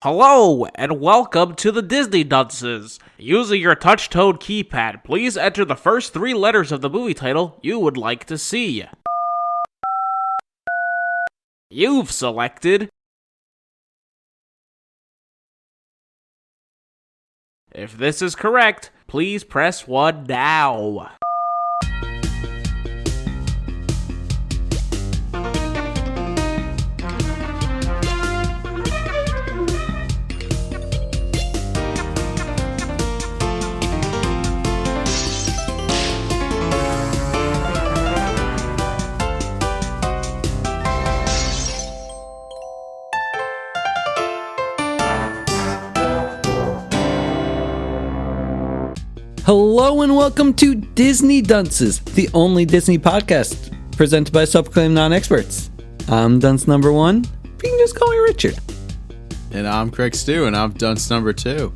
Hello, and welcome to the Disney Dunces. Using your touch-tone keypad, please enter the first three letters of the movie title you would like to see. You've selected... If this is correct, please press 1 now. Hello and welcome to Disney Dunces, the only Disney podcast presented by self-proclaimed non-experts. I'm dunce number 1. You can just call me Richard. And I'm Craig Stew, and I'm dunce number 2.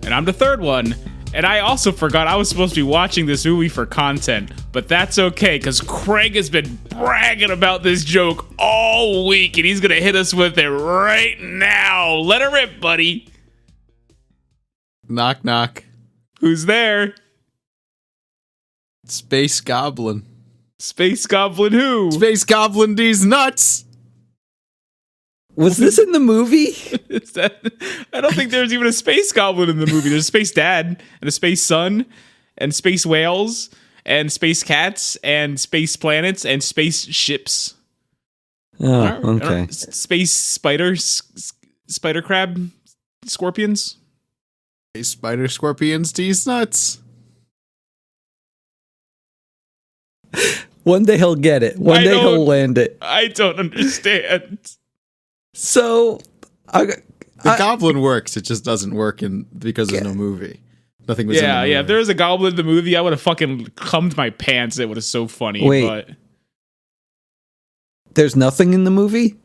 And I'm the third one. And I also forgot I was supposed to be watching this movie for content, but that's okay, because Craig has been bragging about this joke all week, and he's going to hit us with it right now. Let her rip, buddy. Knock, knock. Who's there? Space Goblin. Space Goblin who? Space Goblin these nuts! Was this in the movie? I don't think there's even a Space Goblin in the movie. There's a Space Dad, and a Space Son, and Space Whales, and Space Cats, and Space Planets, and Space Ships. Oh, okay. Space Spiders, Spider Crab, Scorpions. Spider Scorpions these nuts. One day he'll get it. One day he'll land it. I don't understand. So, the Goblin works. It just doesn't work because there's no movie. Nothing was in the movie. Yeah. If there was a Goblin in the movie, I would have fucking cummed my pants. It would have so funny. Wait. But there's nothing in the movie?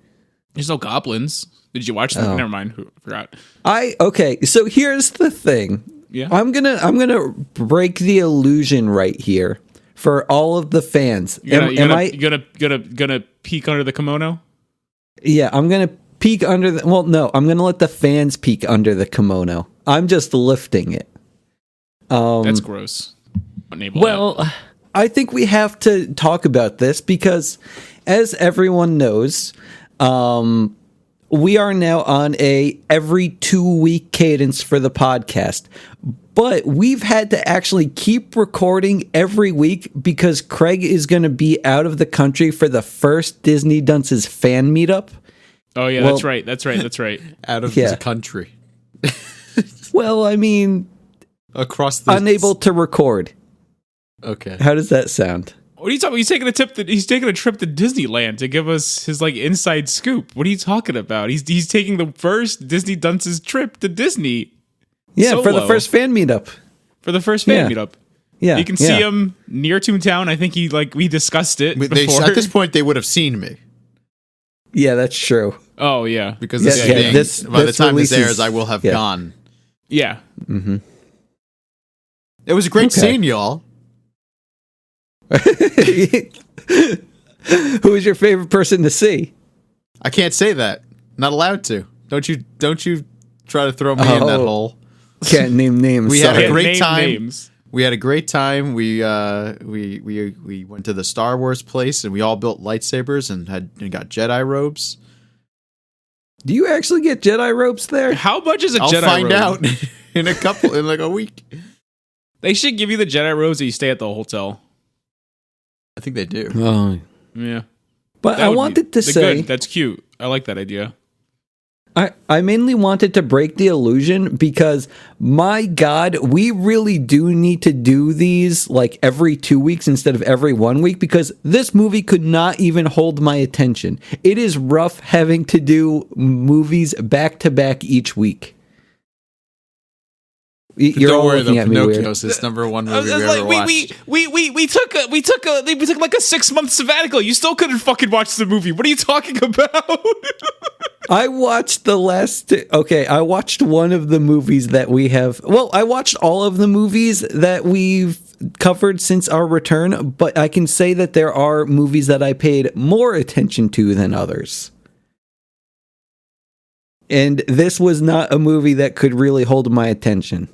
there's no goblins. Did you watch them? Oh. Never mind. Forgot. Okay, so here's the thing. Yeah. I'm gonna break the illusion right here for all of the fans. You gonna peek under the kimono? Yeah, I'm gonna peek under the. Well, no, I'm gonna let the fans peek under the kimono. I'm just lifting it. That's gross. Well, I think we have to talk about this because, as everyone knows, we are now on a every 2-week cadence for the podcast. But we've had to actually keep recording every week because Craig is going to be out of the country for the first Disney Dunces fan meetup. Oh, yeah, that's right. Out of the country. Well, I mean... Across the... Unable to record. Okay. How does that sound? What are you talking about? He's taking a trip to Disneyland to give us his inside scoop. What are you talking about? He's taking the first Disney Dunces trip to Disney. Yeah, Solo. for the first fan meetup. Meetup. Yeah. You can see him near Toontown. I think we discussed it before. At this point, they would have seen me. Yeah, that's true. Oh, yeah. Because by the time this airs, I will have gone. Yeah. Mm-hmm. It was a great scene, y'all. Who was your favorite person to see? I can't say that. Not allowed to. Don't you try to throw me in that hole. Can't name names. We had a great Name time. names. We had a great time. We went to the Star Wars place and we all built lightsabers and got Jedi robes. Do you actually get Jedi robes there? How much is a I'll Jedi find robe? out in a week. They should give you the Jedi robes that you stay at the hotel. I think they do. Oh, Yeah. but I wanted to say good. That's cute. I like that idea. I mainly wanted to break the illusion because, my God, we really do need to do these every 2 weeks instead of every 1 week because this movie could not even hold my attention. It is rough having to do movies back to back each week. You're Don't all worry, looking though. at me weird. Pinocchio's his number one movie we ever watched. We took like a 6-month sabbatical. You still couldn't fucking watch the movie. What are you talking about? I watched I watched one of the movies that we have. Well, I watched all of the movies that we've covered since our return, but I can say that there are movies that I paid more attention to than others. And this was not a movie that could really hold my attention.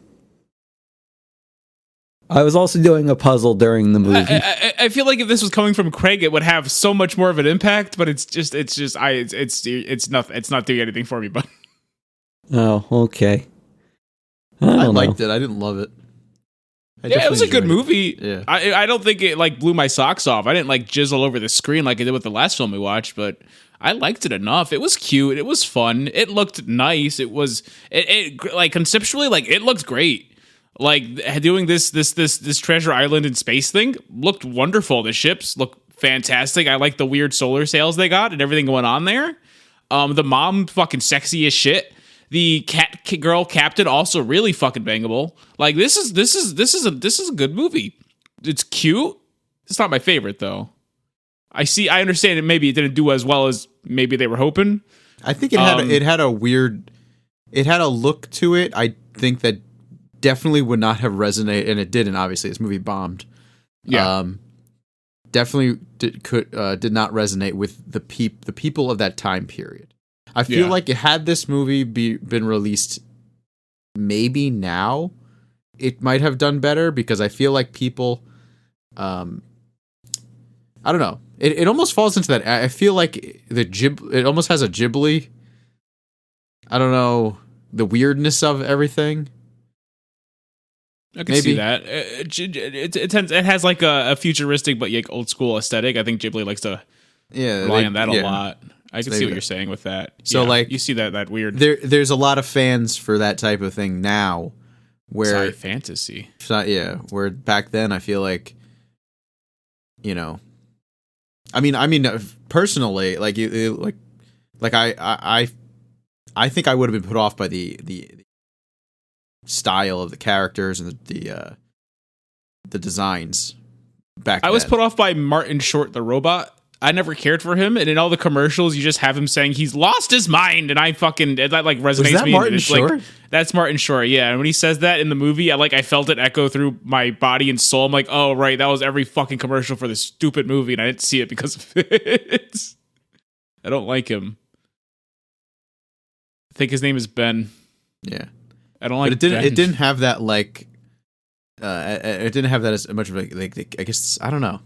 I was also doing a puzzle during the movie. I feel like if this was coming from Craig, it would have so much more of an impact. But it's not doing anything for me. But Oh, okay. I liked it. I didn't love it. Yeah, it was a good movie. Yeah. I don't think it like blew my socks off. I didn't like jizzle over the screen like I did with the last film we watched, but I liked it enough. It was cute. It was fun. It looked nice. It like conceptually, like it looked great. Like doing this Treasure Island in space thing looked wonderful. The ships look fantastic. I like the weird solar sails they got and everything going on there. The mom fucking sexy as shit. The girl captain also really fucking bangable. Like this is a good movie. It's cute. It's not my favorite though. I understand it. Maybe it didn't do as well as maybe they were hoping. I think it had a look to it. I think that definitely would not have resonated, and it didn't. Obviously, this movie bombed. Yeah, definitely did not resonate with the people of that time period. I feel like had this movie been released maybe now, it might have done better because I feel like people, I don't know. It almost falls into that. I feel like it almost has a Ghibli. I don't know, the weirdness of everything. I can see that. It has like a futuristic but like old school aesthetic. I think Ghibli likes to rely on that a lot. I can see what you're saying with that. So like you see that weird. There's a lot of fans for that type of thing now, where fantasy. Where back then I feel like, you know, I mean personally, like I think I would have been put off by the style of the characters and the designs back then. I was put off by Martin Short the robot. I never cared for him, and in all the commercials, you just have him saying he's lost his mind, and that like resonates Was that me. Martin it's Short? Like, that's Martin Short, yeah. And when he says that in the movie, I felt it echo through my body and soul. I'm like, oh right, that was every fucking commercial for this stupid movie, and I didn't see it because of it. I don't like him. I think his name is Ben. Yeah, I don't like. But it Ben. didn't have that like. It didn't have that as much of like I guess I don't know.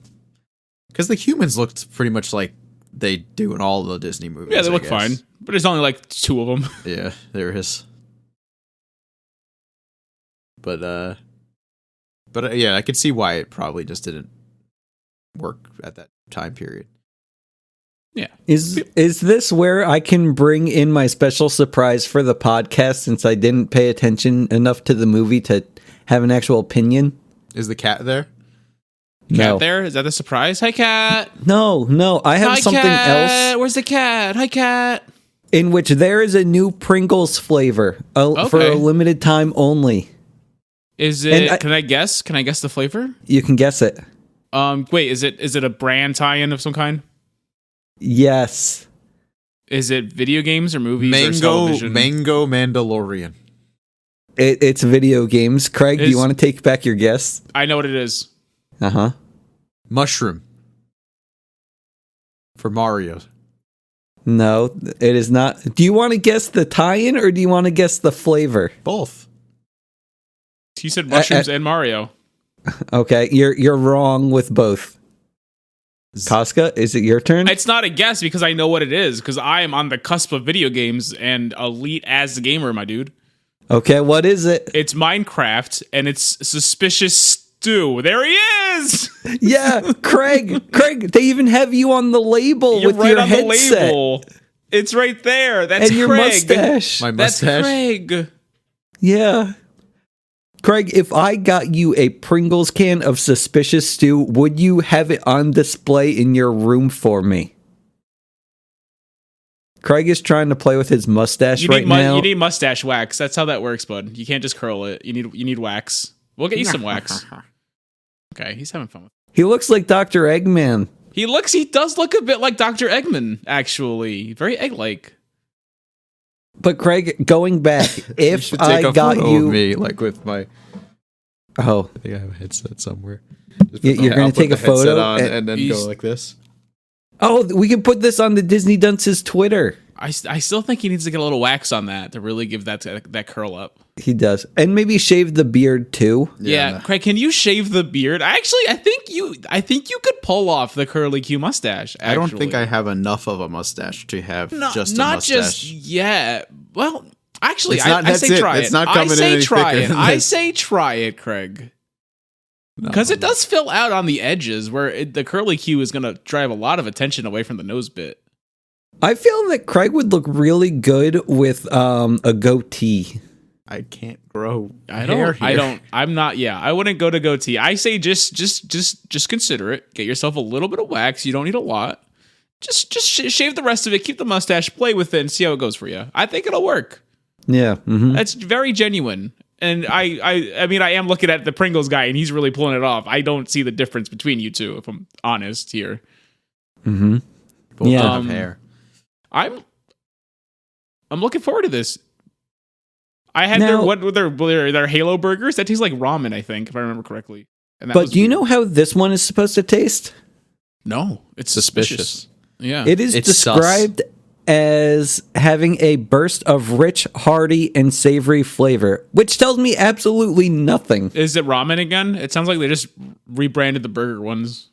Because the humans looked pretty much like they do in all the Disney movies. Yeah, they look fine. But there's only like two of them. Yeah, there is. But yeah, I could see why it probably just didn't work at that time period. Yeah. Is this where I can bring in my special surprise for the podcast since I didn't pay attention enough to the movie to have an actual opinion? Is the cat there? No. Cat there? Is that the surprise? Hi, cat. No. I have something else. Where's the cat? Hi, cat. In which there is a new Pringles flavor for a limited time only. Is it? Can I guess? Can I guess the flavor? You can guess it. Wait. Is it a brand tie-in of some kind? Yes. Is it video games or movies or television? Mango Mandalorian. It's video games. Craig, do you want to take back your guess? I know what it is. Uh-huh. Mushroom. For Mario. No, it is not. Do you want to guess the tie-in or do you want to guess the flavor? Both. He said mushrooms and Mario. Okay, you're wrong with both. Casca, is it your turn? It's not a guess because I know what it is because I am on the cusp of video games and elite as a gamer, my dude. Okay, what is it? It's Minecraft and it's Suspicious Stew. There he is! Yeah, Craig, they even have you on the label You're with right your on headset. the label. It's right there. That's and your Craig. mustache. My That's mustache. Craig. Yeah. Craig, if I got you a Pringles can of Suspicious Stew, would you have it on display in your room for me? Craig is trying to play with his mustache now. You need mustache wax. That's how that works, bud. You can't just curl it. You need wax. We'll get you some wax. Okay, he's having fun with it. He looks like Dr. Eggman. He does look a bit like Dr. Eggman, actually. Very egg-like. But Craig, going back, if I got you... of me, like with my... Oh. I think I have a headset somewhere. You're going to take a photo? And then go like this? Oh, we can put this on the Disney Dunces Twitter. I still think he needs to get a little wax on that to really give that curl up. He does. And maybe shave the beard too. Yeah, Craig, can you shave the beard? Actually, I think you could pull off the curly Q mustache. Actually. I don't think I have enough of a mustache to have just a not mustache. Just yeah. Well, actually, It's not- I that's say it. try it. It's not I coming in say any try thicker it. than I this. say try it, Craig. Because it does fill out on the edges where the curly Q is going to drive a lot of attention away from the nose bit. I feel that Craig would look really good with a goatee. I can't grow I hair don't. I here. don't. I'm not. Yeah, I wouldn't go to goatee. I say just consider it. Get yourself a little bit of wax. You don't need a lot. Just shave the rest of it. Keep the mustache. Play with it and see how it goes for you. I think it'll work. Yeah. Mm-hmm. That's very genuine. And I mean, I am looking at the Pringles guy, and he's really pulling it off. I don't see the difference between you two, if I'm honest here. Mm-hmm. Both Yeah. have hair. I'm looking forward to this. I had Now- their Halo burgers. That tastes like ramen, I think, if I remember correctly. And that But was do you weird. know how this one is supposed to taste? No, it's Suspicious. suspicious. Yeah, It is It's described as having a burst of rich, hearty, and savory flavor, which tells me absolutely nothing. Is it ramen again? It sounds like they just rebranded the burger ones.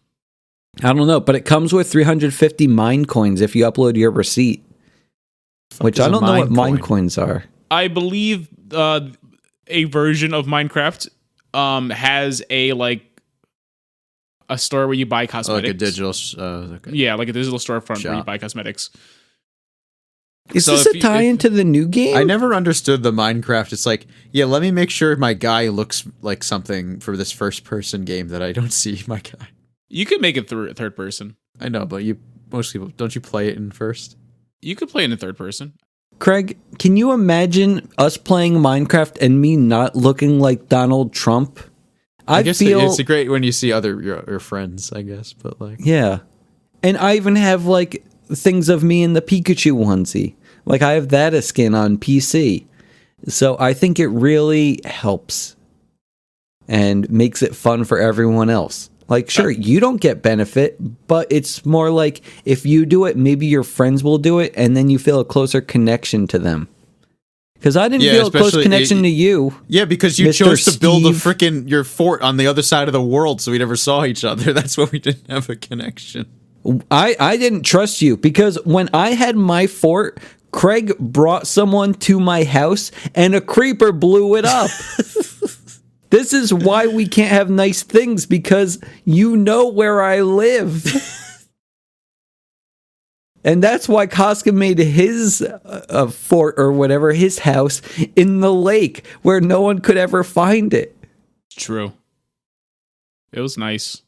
I don't know, but it comes with 350 mine coins if you upload your receipt. Which is I a don't know what mine mine coin? coins are. I believe a version of Minecraft has a store where you buy Oh, cosmetics. like a digital. Okay. Yeah, like a digital storefront where you Shop. buy cosmetics. Is So this if a you- tie if- into the new game? I never understood the Minecraft. It's like, yeah, let me make sure my guy looks like something for this first-person game that I don't see my guy. You could make it through third person. I know, but most people don't you play it in first? You could play it in third person. Craig, can you imagine us playing Minecraft and me not looking like Donald Trump? I guess feel it's great when you see your friends, I guess, but like, yeah. And I even have like things of me in the Pikachu onesie. Like I have that as skin on PC. So I think it really helps and makes it fun for everyone else. Like sure, you don't get benefit, but it's more like if you do it, maybe your friends will do it and then you feel a closer connection to them. Because I didn't Yeah, feel a close especially- connection to you. yeah, because you Mr. chose to build Steve. your fort on the other side of the world, so we never saw each other. That's why we didn't have a connection. I didn't trust you because when I had my fort, Craig brought someone to my house and a creeper blew it up. This is why we can't have nice things because you know where I live. And that's why Koska made his fort or whatever, his house in the lake where no one could ever find it. True. It was nice.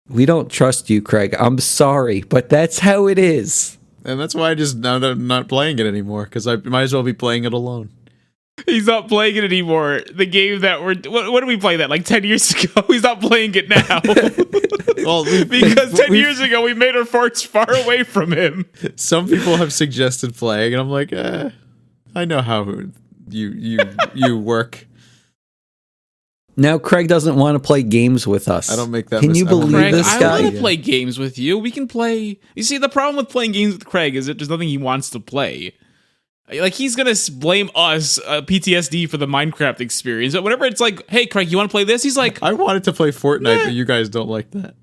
We don't trust you, Craig. I'm sorry, but that's how it is. And that's why I just now that I'm not playing it anymore, because I might as well be playing it alone. He's not playing it anymore. The game that what did we play that like 10 years ago? He's not playing it now. Well, Because 10 years ago we made our forts far away from him. some people have suggested playing, and I'm like, I know how you work. Now Craig doesn't want to play games with us. I don't make that Can you mis- I don't believe make Craig, this I guy? want to play games with you. We can play. You see, the problem with playing games with Craig is that there's nothing he wants to play. Like, he's going to blame us, PTSD, for the Minecraft experience. But whenever it's like, hey, Craig, you want to play this? He's like, I wanted to play Fortnite, but you guys don't like that.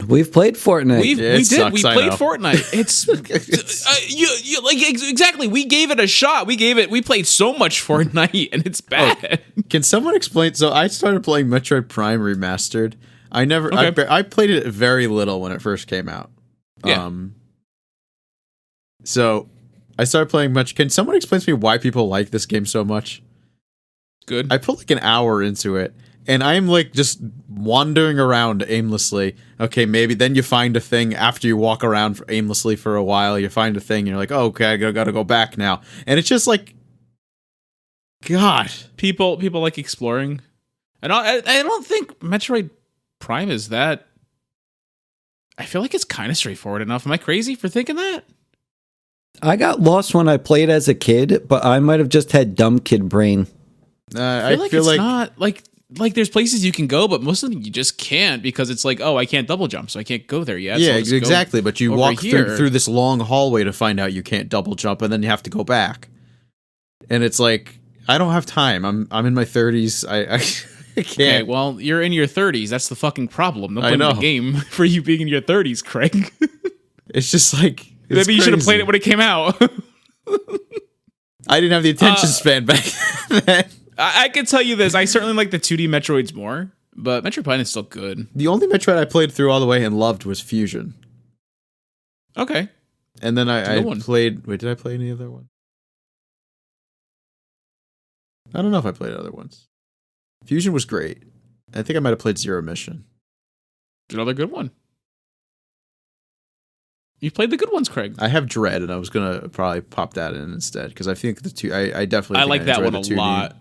We've played Fortnite. Yeah, it we sucks, We I played know. Fortnite. It's you like exactly. We gave it a shot. We played so much Fortnite, and it's bad. Can someone explain? So I started playing Metroid Prime Remastered. Okay. I played it very little when it first came out. Yeah. So I started playing much. Can someone explain to me why people like this game so much? Good. I put like an hour into it, and I'm like just wandering around aimlessly. Okay, maybe then you find a thing after you walk around aimlessly for a while. You find a thing, and you're like, oh, okay, I gotta go back now. And it's just like, God. People like exploring, and I don't think Metroid Prime is that. I feel like it's kind of straightforward enough. Am I crazy for thinking that? I got lost when I played as a kid, but I might have just had dumb kid brain. I feel like it's not like like there's places you can go, but most of them you just can't because it's like, oh, I can't double jump, so I can't go there yet. Yeah, so I'll just go exactly. But you over walk here. through this long hallway to find out you can't double jump, and then you have to go back. And it's like, I don't have time. I'm in my 30s. I can't. Okay, well, you're in your 30s. That's the fucking problem. Don't I play know. the game for you being in your 30s, Craig. It's just like, it's Maybe you should have crazy. played it when it came out. I didn't have the attention span back then. I can tell you this. I certainly like the 2D Metroids more, but Metroid Prime is still good. The only Metroid I played through all the way and loved was Fusion. Okay. And then I good one. played... Wait, did I play any other one? I don't know if I played other ones. Fusion was great. I think I might have played Zero Mission. Another good one. You played the good ones, Craig. I have Dread, and I was going to probably pop that in instead, because I think the two... I definitely I think like that enjoy one the a 2D, lot.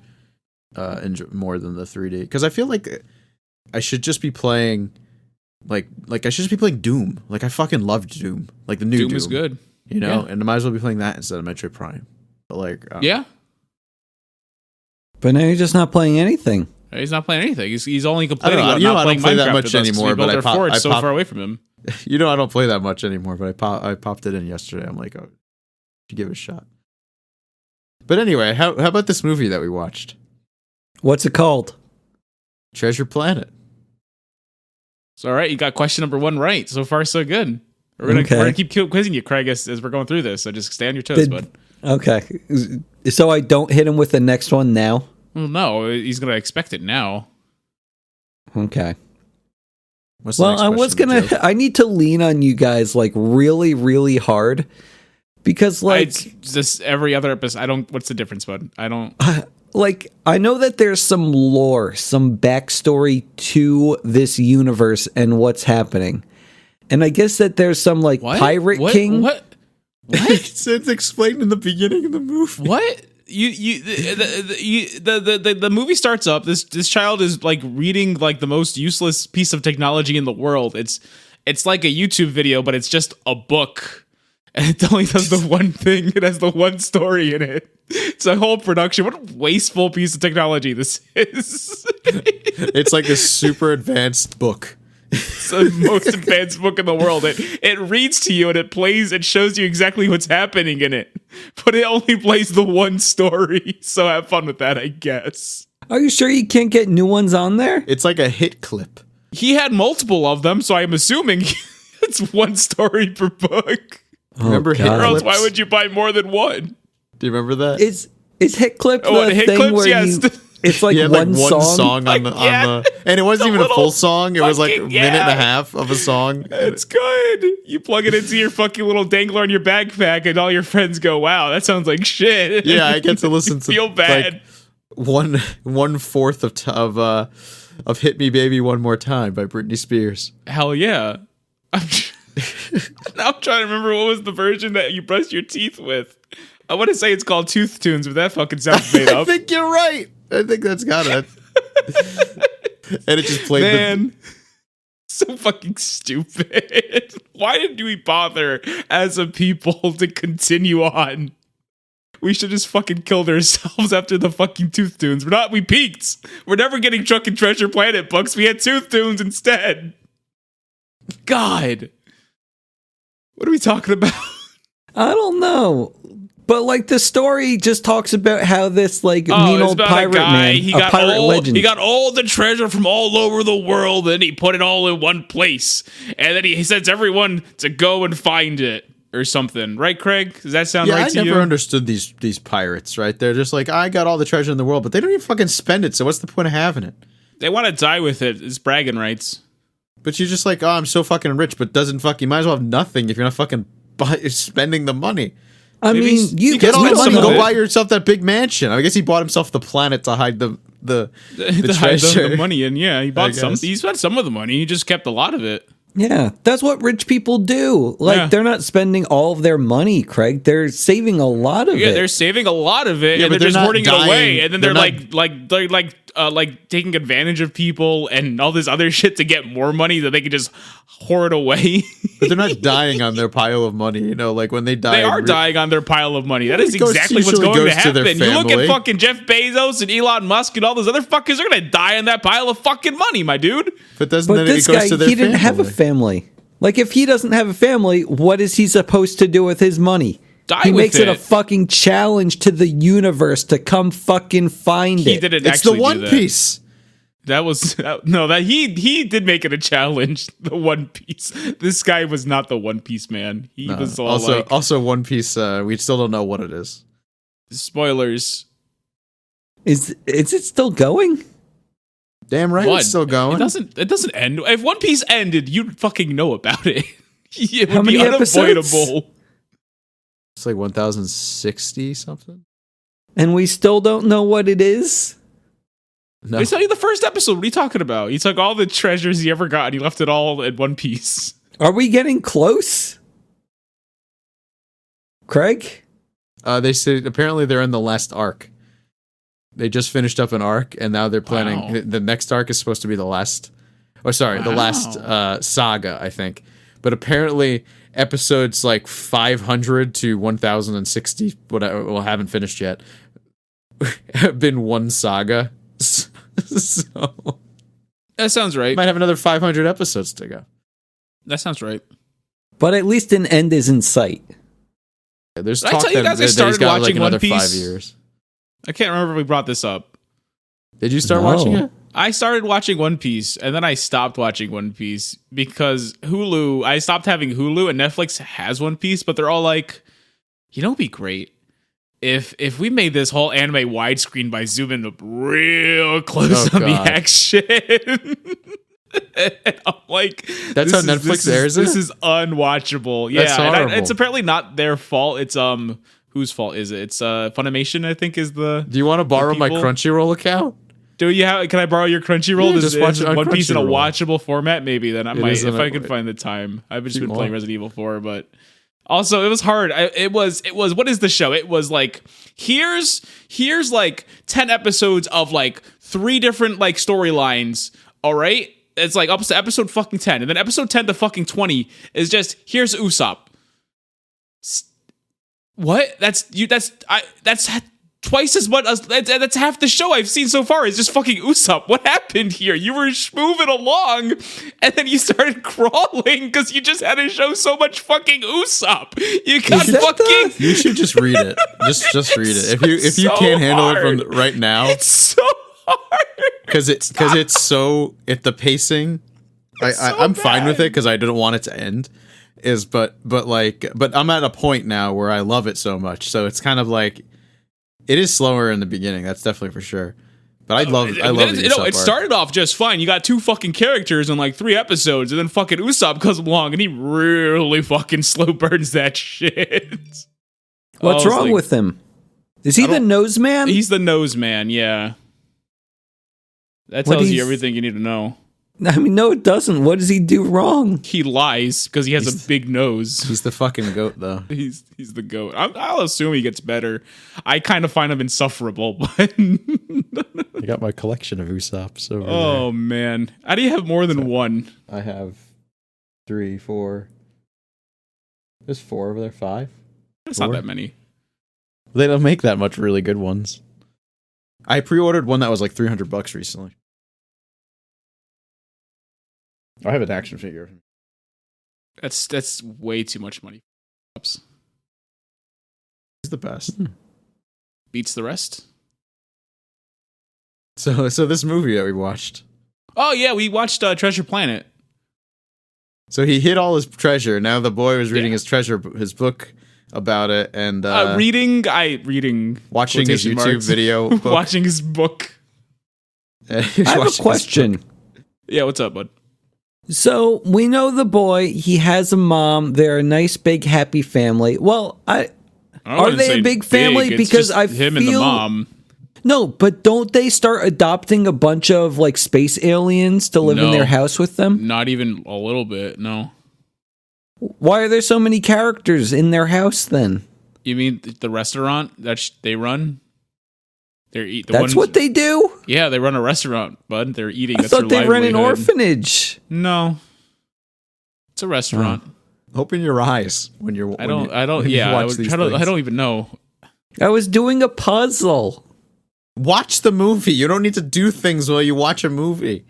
more than the 3D. Because I feel like I should just be playing... Like I should just be playing Doom. Like, I fucking loved Doom. Like, the new Doom. Doom is good. You know? Yeah. And I might as well be playing that instead of Metroid Prime. But, like... Yeah. But now you're just not playing anything. He's not playing anything. He's only complaining I don't about know. not I don't playing play that Minecraft much with us 'cause anymore, we built but our forge so pop- far away from him. You know, I don't play that much anymore, but I popped it in yesterday. I'm like, oh, should give it a shot. But anyway, how about this movie that we watched? What's it called? Treasure Planet. It's all right. You got question number 1 right. So far, so good. We're gonna keep quizzing you, Craig, as we're going through this. So just stay on your toes, bud. Okay. So I don't hit him with the next one now? Well, no, he's gonna expect it now. Okay. What's the Well, next I was question, gonna. Joe? I need to lean on you guys like really, really hard because It's just every other episode. I don't. What's the difference, bud? I don't. like I know that there's some lore, some backstory to this universe and what's happening, and I guess that there's some like What? pirate What? king. What? It's explained in the beginning of the movie. What? The movie starts up. This child is like reading like the most useless piece of technology in the world. It's like a YouTube video, but it's just a book, and it only does the one thing. It has the one story in it. It's a whole production. What a wasteful piece of technology this is. It's like a super advanced book. It's the most advanced book in the world. It reads to you and it plays. It shows you exactly what's happening in it, but it only plays the one story. So have fun with that, I guess. Are you sure you can't get new ones on there? It's like a hit clip. He had multiple of them, so I'm assuming it's one story per book. Remember hit God. Or else, clips? why would you buy more than one? Do you remember that? Is hit clip Oh, the hit thing clips? where Yes. it's like He had one, like one song? on the and it wasn't The even a full little song. It was like a fucking- minute and yeah. a half of a song. It's good. You plug it into your fucking little dangler on your backpack, and all your friends go, "Wow, that sounds like shit." Yeah, I get to listen to feel bad. like 1/4 of "Hit Me Baby One More Time" by Britney Spears. Hell yeah. Now I'm trying to remember what was the version that you brushed your teeth with. I want to say it's called Tooth Tunes, but that fucking sounds made I up. think you're right. I think that's got it. And it just played Man, so fucking stupid. Why did we bother as a people to continue on? We should just fucking killed ourselves after the fucking Tooth Tunes. We peaked. We're never getting Drunken Treasure Planet books. We had Tooth Tunes instead. God. What are we talking about? I don't know. But like the story just talks about how this like mean it's old about pirate a guy. man, He a got pirate all, legend. He got all the treasure from all over the world, and he put it all in one place. And then he sends everyone to go and find it or something. Right, Craig? Does that sound Yeah, right I to never you? understood these pirates, right? They're just like, I got all the treasure in the world, but they don't even fucking spend it, so what's the point of having it? They want to die with it. It's bragging rights. But you're just like, oh, I'm so fucking rich, but you might as well have nothing if you're not fucking spending the money. I Maybe mean, you you Get all we the don't money, know. go buy yourself that big mansion. I guess he bought himself the planet to hide the To hide treasure. the money in. Yeah, he bought some. guess. He spent some of the money. He just kept a lot of it. Yeah, that's what rich people do. Like Yeah. they're not spending all of their money, Craig. They're saving a lot of Yeah, it. they're saving a lot of it, Yeah, and but they're just they're not hoarding it dying. away. And then they're They're like like taking advantage of people and all this other shit to get more money that they can just hoard away. But they're not dying on their pile of money, you know, like when they die. They are dying on their pile of money. That is It goes- exactly what's usually going to goes to their happen. You look at family. fucking Jeff Bezos and Elon Musk and all those other fuckers, they're going to die on that pile of fucking money, my dude. But doesn't But then this it goes guy, to their he didn't have a family? family. Like, if he doesn't have a family, what is he supposed to do with his money? Die He with makes it a it. fucking challenge to the universe to come fucking find He it. didn't It's the actually One do that. Piece. That was no, that he did make it a challenge. The One Piece. This guy was not the One Piece man. He was all Also One Piece. We still don't know what it is. spoilers. Is it still going? Damn right, What? it's still going. It doesn't end. If One Piece ended, you'd fucking know about it. It How would be many episodes? unavoidable. It's like 1060 something. And we still don't know what it is? No, They tell you the first episode. What are you talking about? He took all the treasures he ever got and he left it all in one piece. Are we getting close? Craig? they said apparently they're in the last arc. They just finished up an arc, and now they're planning. Wow. The next arc is supposed to be the last. Oh, sorry, the last saga, I think. But apparently, episodes like 500 to 1060, whatever, well, haven't finished yet, have been one saga. So That sounds right. might have another 500 episodes to go. That sounds right. But at least an end is in sight. There's Did I talk tell you that guys I he's started got like watching another One Piece? 5 years. I can't remember if we brought this up. Did you start No. watching it? I started watching One Piece and then I stopped watching One Piece because Hulu, I stopped having Hulu and Netflix has One Piece, but they're all like, you know, it'd be great if we made this whole anime widescreen by zooming up real close Oh, on the God. action. And I'm like, That's how Netflix airs it? This is unwatchable. Yeah, That's and horrible. it's apparently not their fault. It's whose fault is it? It's Funimation, I think, is the. Do you want to borrow my people- Crunchyroll account? Do you have? Can I borrow your Crunchyroll? Yeah, Is just watch it on One Piece in a Crunchyroll. watchable format? Maybe then I It might is if in I a- can find the time. I've just Keep been playing on. Resident Evil 4, but also it was hard. It was what is the show? It was like here's like 10 episodes of like 3 different like storylines. All right, it's like up to episode fucking 10, and then episode 10 to fucking 20 is just here's Usopp. What? That's twice as much. That's half the show I've seen so far. Is just fucking Usopp. What happened here? You were moving along, and then you started crawling because you just had to show so much fucking Usopp. You got Is that fucking. You should just read it. Just read it. If you so can't handle it hard. from right now, It's so hard. because it's so the pacing. I'm fine with it because I didn't want it to end. But I'm at a point now where I love it so much. So it's kind of like it is slower in the beginning. That's definitely for sure. But I love the Usopp it arc. started off just fine. You got 2 fucking characters in like 3 episodes, and then fucking Usopp comes along and he really fucking slow burns that shit. What's I was wrong like, with him? Is he the nose man? He's the nose man, yeah. That What tells you he's- everything you need to know. I mean, no, it doesn't. What does he do wrong? He lies because he has a big nose. He's the fucking goat though. He's the goat. I'll assume he gets better. I kind of find him insufferable, but I got my collection of Usops over oh man, how do you have more than one? I have 3, 4. There's 4 over there. 5. It's not that many. They don't make that much really good ones. I pre-ordered one that was like $300 recently. I have an action figure. That's way too much money. He's the best. Beats the rest. So this movie that we watched. Oh yeah, we watched Treasure Planet. So he hid all his treasure. Now the boy was reading Yeah. his book about it, and Reading watching his quotation YouTube marks. video. Book. Watching his book. I have a question. Yeah, what's up, bud? So we know the boy. He has a mom. They're a nice, big, happy family. Well, I Are wouldn't they a say big family? It's Because just I him and the feel- mom. no, but don't they start adopting a bunch of like space aliens to live in No. their house with them? Not even a little bit. No. Why are there so many characters in their house then? You mean the restaurant that they run? They're eat. The That's ones- what they do? Yeah, they run a restaurant, bud. They're eating. I thought they ran an orphanage. No, it's a restaurant. Open your eyes when you're. I don't. Yeah, I don't even know. I was doing a puzzle. Watch the movie. You don't need to do things while you watch a movie.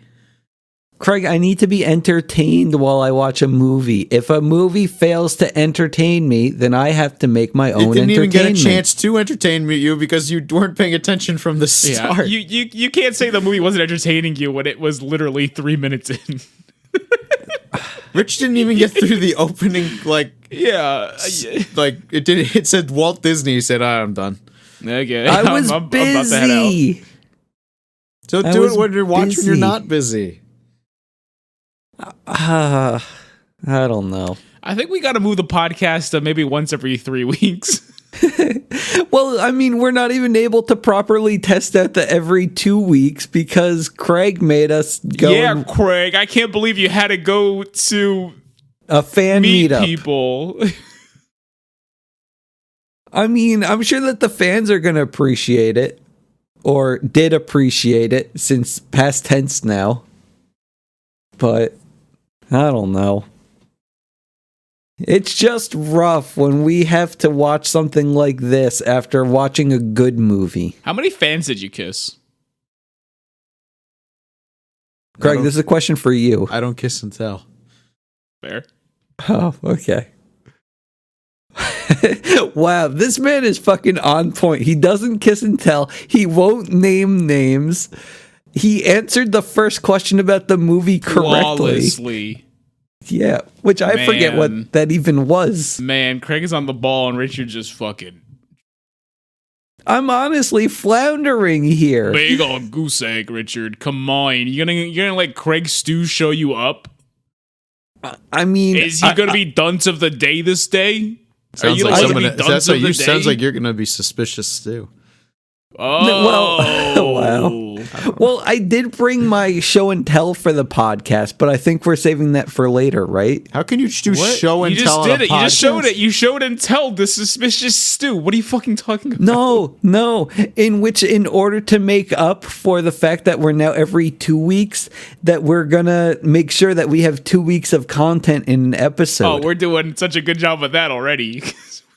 Craig, I need to be entertained while I watch a movie. If a movie fails to entertain me, then I have to make my own entertainment. You didn't even get a chance to entertain you because you weren't paying attention from the start. Yeah, you can't say the movie wasn't entertaining you when it was literally 3 minutes in. Rich didn't even get through the opening, it said Walt Disney. He said, I'm done. Okay, I was busy. I'm about to head out. So do it when you're watching when you're not busy. I don't know. I think we got to move the podcast to maybe once every 3 weeks. Well, I mean, we're not even able to properly test out the every 2 weeks because Craig made us go. Yeah, Craig, I can't believe you had to go to a fan meet meetup. People. I mean, I'm sure that the fans are going to appreciate it, or did appreciate it since past tense now. But I don't know. It's just rough when we have to watch something like this after watching a good movie. How many fans did you kiss? Craig, this is a question for you. I don't kiss and tell. Fair. Oh, okay. Wow, this man is fucking on point. He doesn't kiss and tell. He won't name names. He answered the first question about the movie correctly. Flawlessly. Yeah, which I forget what that even was. Man, Craig is on the ball and Richard just fucking... I'm honestly floundering here. Big old goose egg, Richard. Come on. You're gonna let Craig Stew show you up? I mean... Is he gonna be dunce of the day this day? Sounds like you're gonna be suspicious too. Oh, wow. Well, I did bring my show and tell for the podcast, but I think we're saving that for later, right? How can you do show and you tell? You just did it. Podcast? You just showed it. You showed and tell the suspicious stew. What are you fucking talking about? No. In order to make up for the fact that we're now every 2 weeks, that we're gonna make sure that we have 2 weeks of content in an episode. Oh, we're doing such a good job of that already.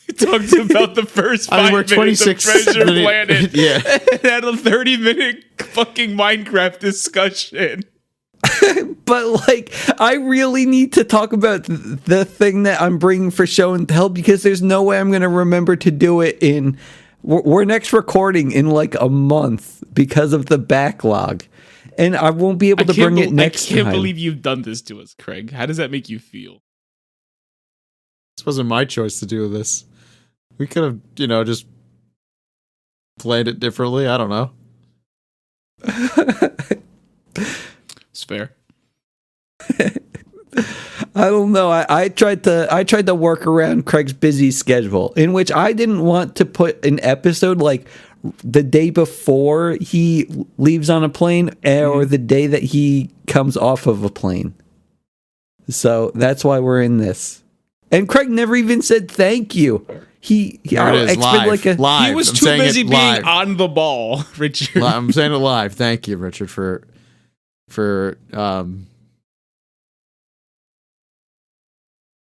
We talked about the first 5 minutes 26 of Treasure Planet. Yeah. And had a 30-minute fucking Minecraft discussion. But, like, I really need to talk about the thing that I'm bringing for show and tell because there's no way I'm going to remember to do it in... We're next recording in, like, a month because of the backlog. And I won't be able to bring it next time. I can't believe you've done this to us, Craig. How does that make you feel? This wasn't my choice to do this. We could have, just planned it differently. I don't know. It's fair. I don't know. I tried to work around Craig's busy schedule, in which I didn't want to put an episode like the day before he leaves on a plane or the day that he comes off of a plane. So that's why we're in this. And Craig never even said thank you. He live. He was too busy being on the ball, Richard. I'm saying it live. Thank you, Richard, for I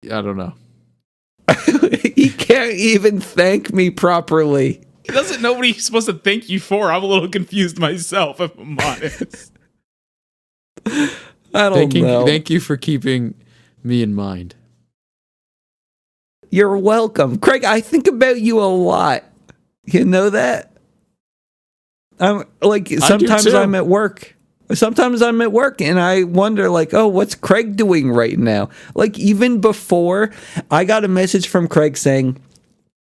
don't know. He can't even thank me properly. He doesn't know what he's supposed to thank you for. I'm a little confused myself, if I'm honest. I don't know. Thank you for keeping me in mind. You're welcome. Craig, I think about you a lot. You know that? Sometimes I'm at work. Sometimes I'm at work and I wonder, like, oh, what's Craig doing right now? Like, even before, I got a message from Craig saying,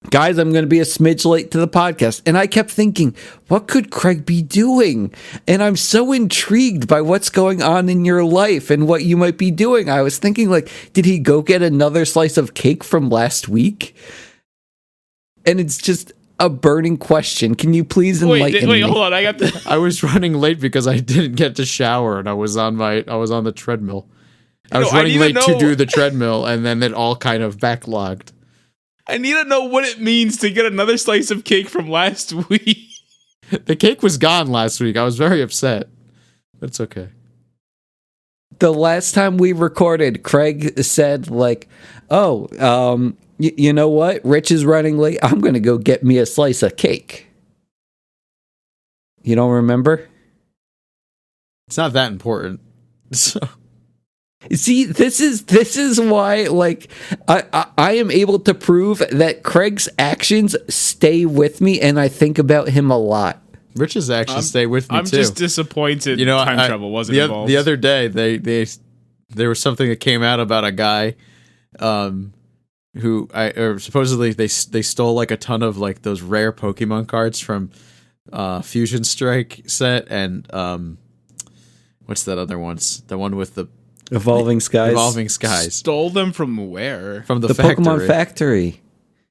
guys, I'm going to be a smidge late to the podcast. And I kept thinking, what could Craig be doing? And I'm so intrigued by what's going on in your life and what you might be doing. I was thinking, like, did he go get another slice of cake from last week? And it's just a burning question. Can you please enlighten me? Wait, hold on. I was running late because I didn't get to shower and I was on the treadmill. I was running late to do the treadmill and then it all kind of backlogged. I need to know what it means to get another slice of cake from last week. The cake was gone last week. I was very upset. That's okay. The last time we recorded, Craig said, like, oh, you know what? Rich is running late. I'm going to go get me a slice of cake. You don't remember? It's not that important. So. See, this is why, like, I am able to prove that Craig's actions stay with me, and I think about him a lot. Rich's actions stay with me I'm too. just disappointed. Time travel wasn't involved. The other day, there was something that came out about a guy, who supposedly they stole like a ton of like those rare Pokemon cards from Fusion Strike set and what's that other one's the one with the Evolving Skies. Evolving Skies. Stole them from where? From The factory. Pokemon Factory.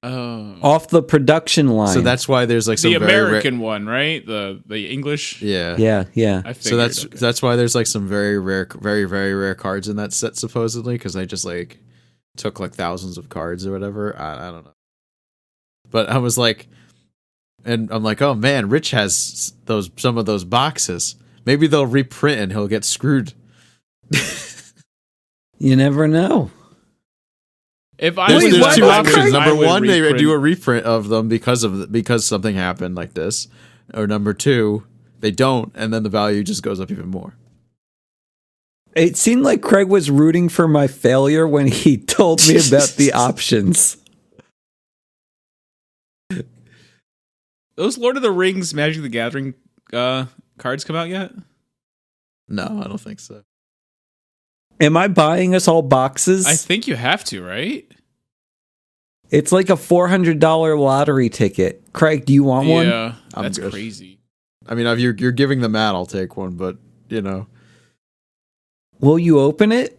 Oh. Off the production line. So that's why there's like some The very American one, right? The English. Yeah. Yeah. I So figured, that's why there's like some very very rare cards in that set supposedly because they just like took like thousands of cards or whatever. I don't know. But I was like, and I'm like, oh man, Rich has some of those boxes. Maybe they'll reprint and he'll get screwed. You never know. If I There's was two Craig, options. I Number would one, they reprint. do a reprint of them because something happened like this, or number two, they don't, and then the value just goes up even more. It seemed like Craig was rooting for my failure when he told me about the options. Those Lord of the Rings Magic the Gathering cards come out yet? No, I don't think so. Am I buying us all boxes? I think you have to, right? It's like a $400 lottery ticket. Craig, do you want one? Yeah, I'm that's good. crazy. I mean, if you're giving the mat, I'll take one, but you know, Will you open it?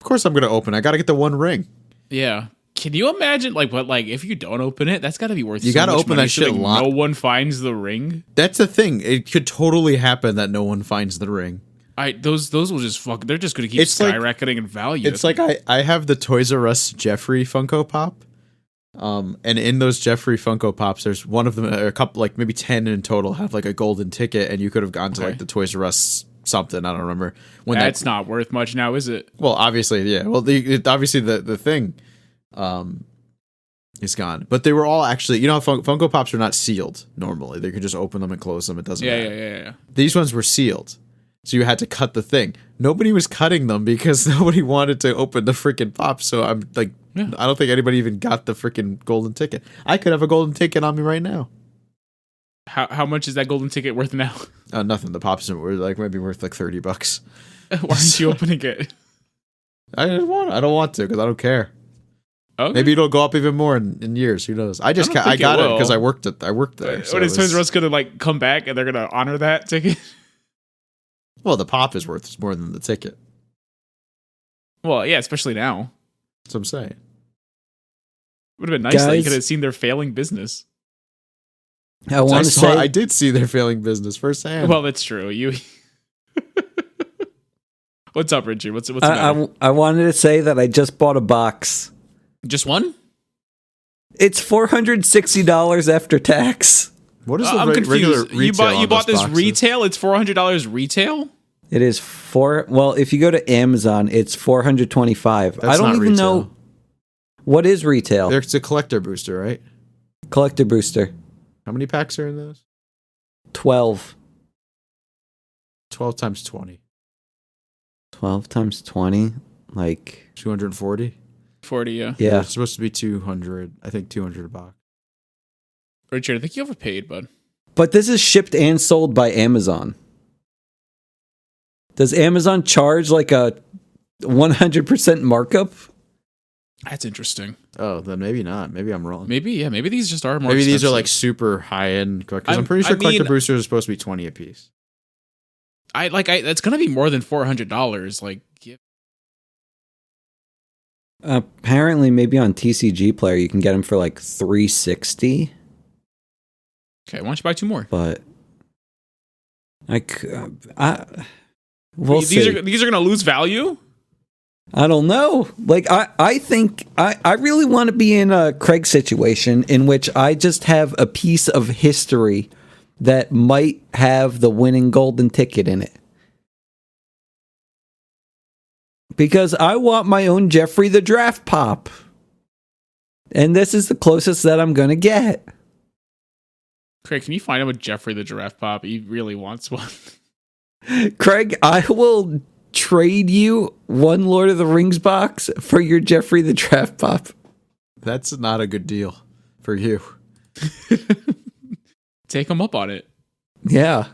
of course I'm gonna open. I gotta get the one ring. Yeah. Can you imagine, if you don't open it, that's got to be worth. You so gotta much open money, that so, shit a lot. No one finds the ring. That's the thing. It could totally happen that no one finds the ring. Those will just fuck. They're just going to keep It's like- skyrocketing in value. It's like I have the Toys R Us Jeffrey Funko Pop. And in those Jeffrey Funko Pops, there's one of them, a couple, like maybe 10 in total, have like a golden ticket, and you could have gone to Okay. like the Toys R Us something. I don't remember when that's not worth much now, is it? Well, obviously, yeah. Well, obviously the thing, is gone. But they were all actually, you know, how Funko Pops are not sealed normally. They could just open them and close them. It doesn't matter. Yeah. These ones were sealed. So you had to cut the thing. Nobody was cutting them because nobody wanted to open the freaking pop. So I'm like, Yeah. I don't think anybody even got the freaking golden ticket. I could have a golden ticket on me right now. How much is that golden ticket worth now? Nothing. The pops were like maybe worth like $30. Why aren't you opening it? I don't want to because I don't care. Okay. Maybe it'll go up even more in years. Who knows? I don't think got it it because will. I worked there. So What is it was- Toys R Us going to come back and they're going to honor that ticket? Well, the pop is worth more than the ticket. Well, yeah, especially now. That's what I'm saying. Would have been nice that you Guys- could have seen their failing business. I want to say I did see their failing business firsthand. Well, that's true. You. What's up, Richard? What's the matter? I wanted to say that I just bought a box. Just one? It's $460 after tax. what is the I'm regular confused. retail You on bought those this boxes? retail? It's $400 retail? It is well, if you go to Amazon, it's $425. I That's don't not even retail. know what is retail. It's a collector booster, right? Collector booster. How many packs are in those? 12. 12 times 20. 12 times 20, like 240? 40, yeah. yeah. It's supposed to be 200. I think 200 a box. Richard, I think you overpaid, bud. But this is shipped and sold by Amazon. Does Amazon charge like a 100% markup? That's interesting. Oh, then maybe not. Maybe I'm wrong. Maybe these just are more Maybe these are expensive. like super high end. Because I'm I'm- pretty sure I collector mean- boosters are supposed to be 20 a piece. that's going to be more than $400. Like, yeah. Apparently, maybe on TCG Player, you can get them for like $360. Okay, why don't you buy two more? But we'll these see. are going to lose value? I don't know. Like I think I really want to be in a Craig situation in which I just have a piece of history that might have the winning golden ticket in it. Because I want my own Jeffrey the Giraffe Pop. And this is the closest that I'm going to get. Craig, can you find him a Jeffrey the Giraffe Pop? He really wants one. Craig, I will trade you one Lord of the Rings box for your Jeffrey the Giraffe Pop. That's not a good deal for you. Take him up on it. Yeah.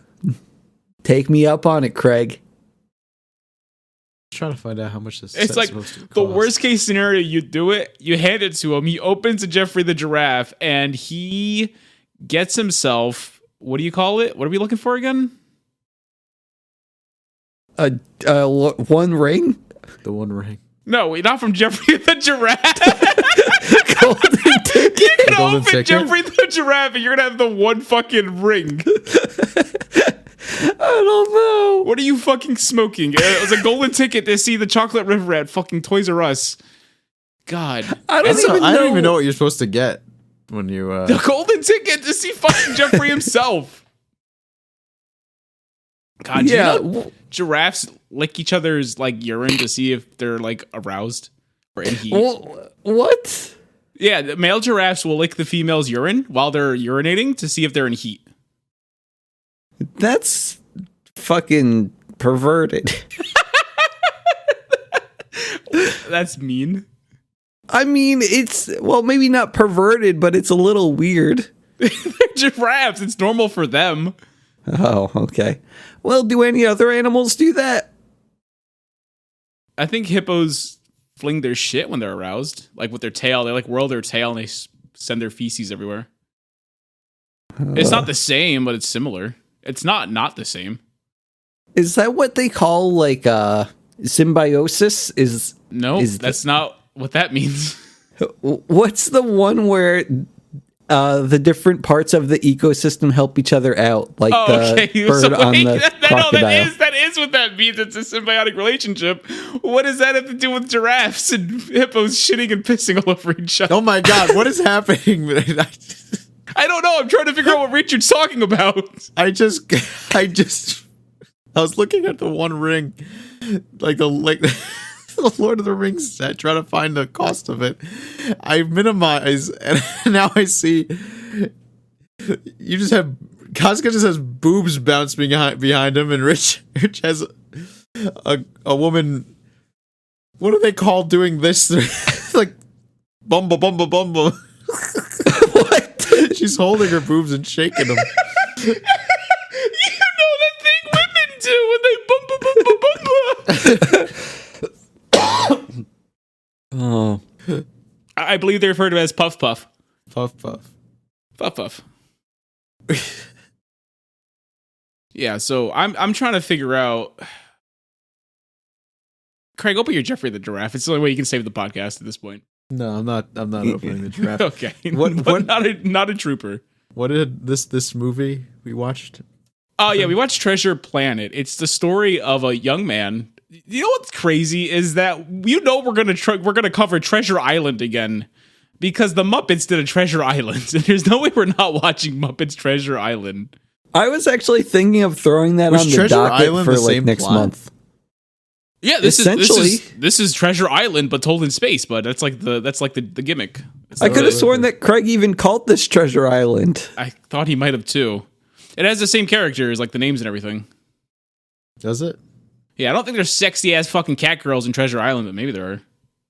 Take me up on it, Craig. Trying to find out how much this It's like the worst case scenario. You do it, you hand it to him, he opens a Jeffrey the Giraffe, and he gets himself, what do you call it? What are we looking for again? One ring? The One Ring. No, not from Jeffrey the Giraffe. Golden ticket? You're gonna Golden open ticket? Jeffrey the Giraffe, and you're gonna have the one fucking ring. I don't know. What are you fucking smoking? It was a golden ticket to see the Chocolate River at fucking Toys R Us. God. I don't even know what you're supposed to get when you... The golden ticket to see fucking Jeffrey himself. God, Yeah. do you know giraffes lick each other's like urine to see if they're like aroused or in heat? What? Yeah, the male giraffes will lick the female's urine while they're urinating to see if they're in heat. That's fucking perverted. That's mean. I mean, it's, well, maybe not perverted, but it's a little weird. They're giraffes. It's normal for them. Oh, okay. Well, do any other animals do that? I think hippos fling their shit when they're aroused, like with their tail. They like whirl their tail and they send their feces everywhere. It's not the same, but it's similar. It's not the same. Is that what they call like symbiosis? That's not what that means. What's the one where the different parts of the ecosystem help each other out, like the bird on the crocodile? That is what that means. It's a symbiotic relationship. What does that have to do with giraffes and hippos shitting and pissing all over each other? Oh my god, what is happening? I don't know. I'm trying to figure out what Richard's talking about. I was looking at the One Ring, like the Lord of the Rings set, trying to find the cost of it. I minimize, and now I see you just have Casca just has boobs bouncing behind him, and Rich has a woman. What are they called doing this? Like bumba bumba bumba. What? She's holding her boobs and shaking them. You know that thing women do when they bumba bumba bumba. Oh, I believe they refer to it as puff puff. Puff puff. Puff puff. Yeah, so I'm trying to figure out. Craig, open your Jeffrey the Giraffe. It's the only way you can save the podcast at this point. No, I'm not opening the giraffe. Okay. What Not a trooper. What did this movie we watched? Oh yeah, we watched Treasure Planet. It's the story of a young man. You know what's crazy is that we're gonna cover Treasure Island again because the Muppets did a Treasure Island, and there's no way we're not watching Muppets Treasure Island. I was actually thinking of throwing that on the Treasure docket Island for the like same next plot? month. Yeah, this Essentially. is Treasure Island, but told in space. But that's like the gimmick. I could have sworn that Craig even called this Treasure Island. I thought he might have too. It has the same characters, like the names and everything. Does it? Yeah, I don't think there's sexy ass fucking cat girls in Treasure Island, but maybe there are.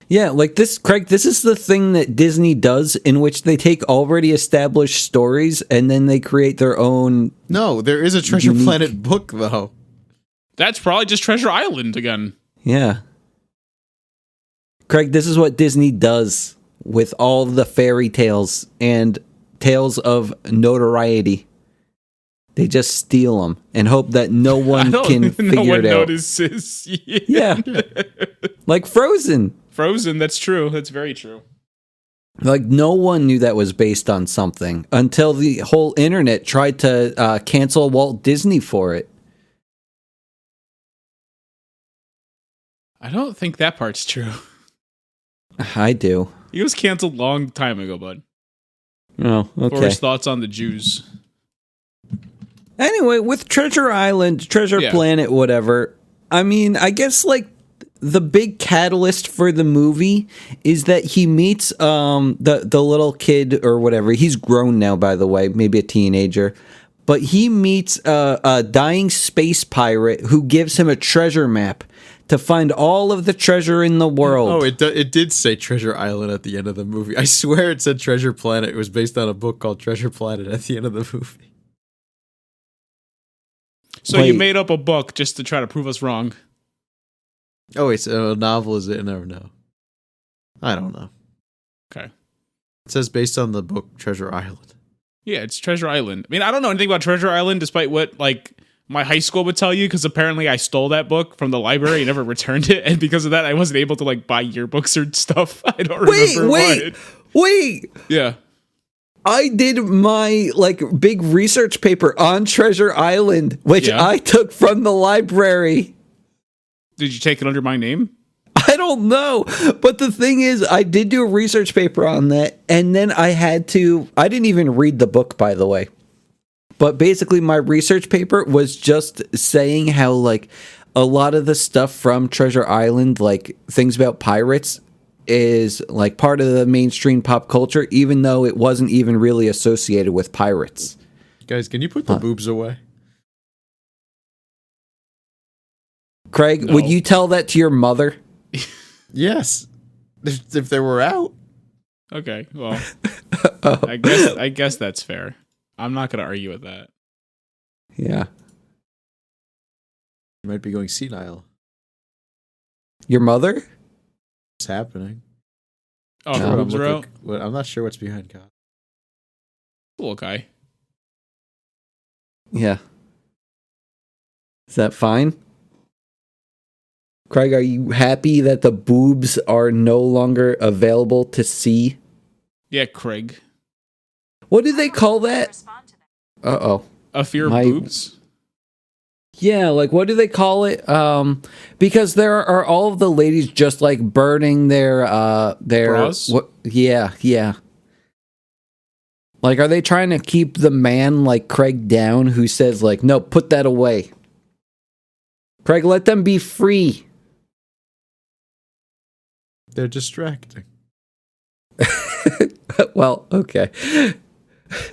Yeah, like this, Craig, this is the thing that Disney does in which they take already established stories and then they create their own. No, there is a Treasure Planet book though. That's probably just Treasure Island again. Yeah. Craig, this is what Disney does with all the fairy tales and tales of notoriety. They just steal them and hope that no one can figure it out. Notices. Yeah. Like Frozen. Frozen, that's true. That's very true. Like no one knew that was based on something until the whole internet tried to cancel Walt Disney for it. I don't think that part's true. I do. He was canceled long time ago, bud. Oh, okay. For his thoughts on the Jews. Anyway, with Treasure Island, Treasure Planet, whatever, I mean, I guess, like, the big catalyst for the movie is that he meets the little kid or whatever. He's grown now, by the way, maybe a teenager. But he meets a dying space pirate who gives him a treasure map to find all of the treasure in the world. Oh, it did say Treasure Island at the end of the movie. I swear it said Treasure Planet. It was based on a book called Treasure Planet at the end of the movie. So you made up a book just to try to prove us wrong. Oh, wait, so a novel is it? I never know. I don't know. Okay. It says based on the book Treasure Island. Yeah, it's Treasure Island. I mean, I don't know anything about Treasure Island, despite what, like, my high school would tell you, because apparently I stole that book from the library and never returned it, and because of that, I wasn't able to, like, buy yearbooks or stuff. I don't remember why. Wait! Yeah. I did my, like, big research paper on Treasure Island, which I took from the library. Did you take it under my name? I don't know. But the thing is, I did do a research paper on that, and then I didn't even read the book, by the way. But basically, my research paper was just saying how, like, a lot of the stuff from Treasure Island, like, things about pirates, is, like, part of the mainstream pop culture, even though it wasn't even really associated with pirates. Guys, can you put the boobs away? Craig, would you tell that to your mother? Yes. If they were out. Okay, well, I guess that's fair. I'm not going to argue with that. Yeah. You might be going senile. Your mother? What's happening? Oh, her boobs are out? I'm not sure what's behind Kyle. Little guy. Yeah. Is that fine? Craig, are you happy that the boobs are no longer available to see? Yeah, Craig. What do they call that? Uh-oh. A fear of boobs? Yeah, like, what do they call it? Because there are all of the ladies just, like, burning their bras? Yeah. Like, are they trying to keep the man like Craig down who says, like, no, put that away? Craig, let them be free. They're distracting. Well, okay.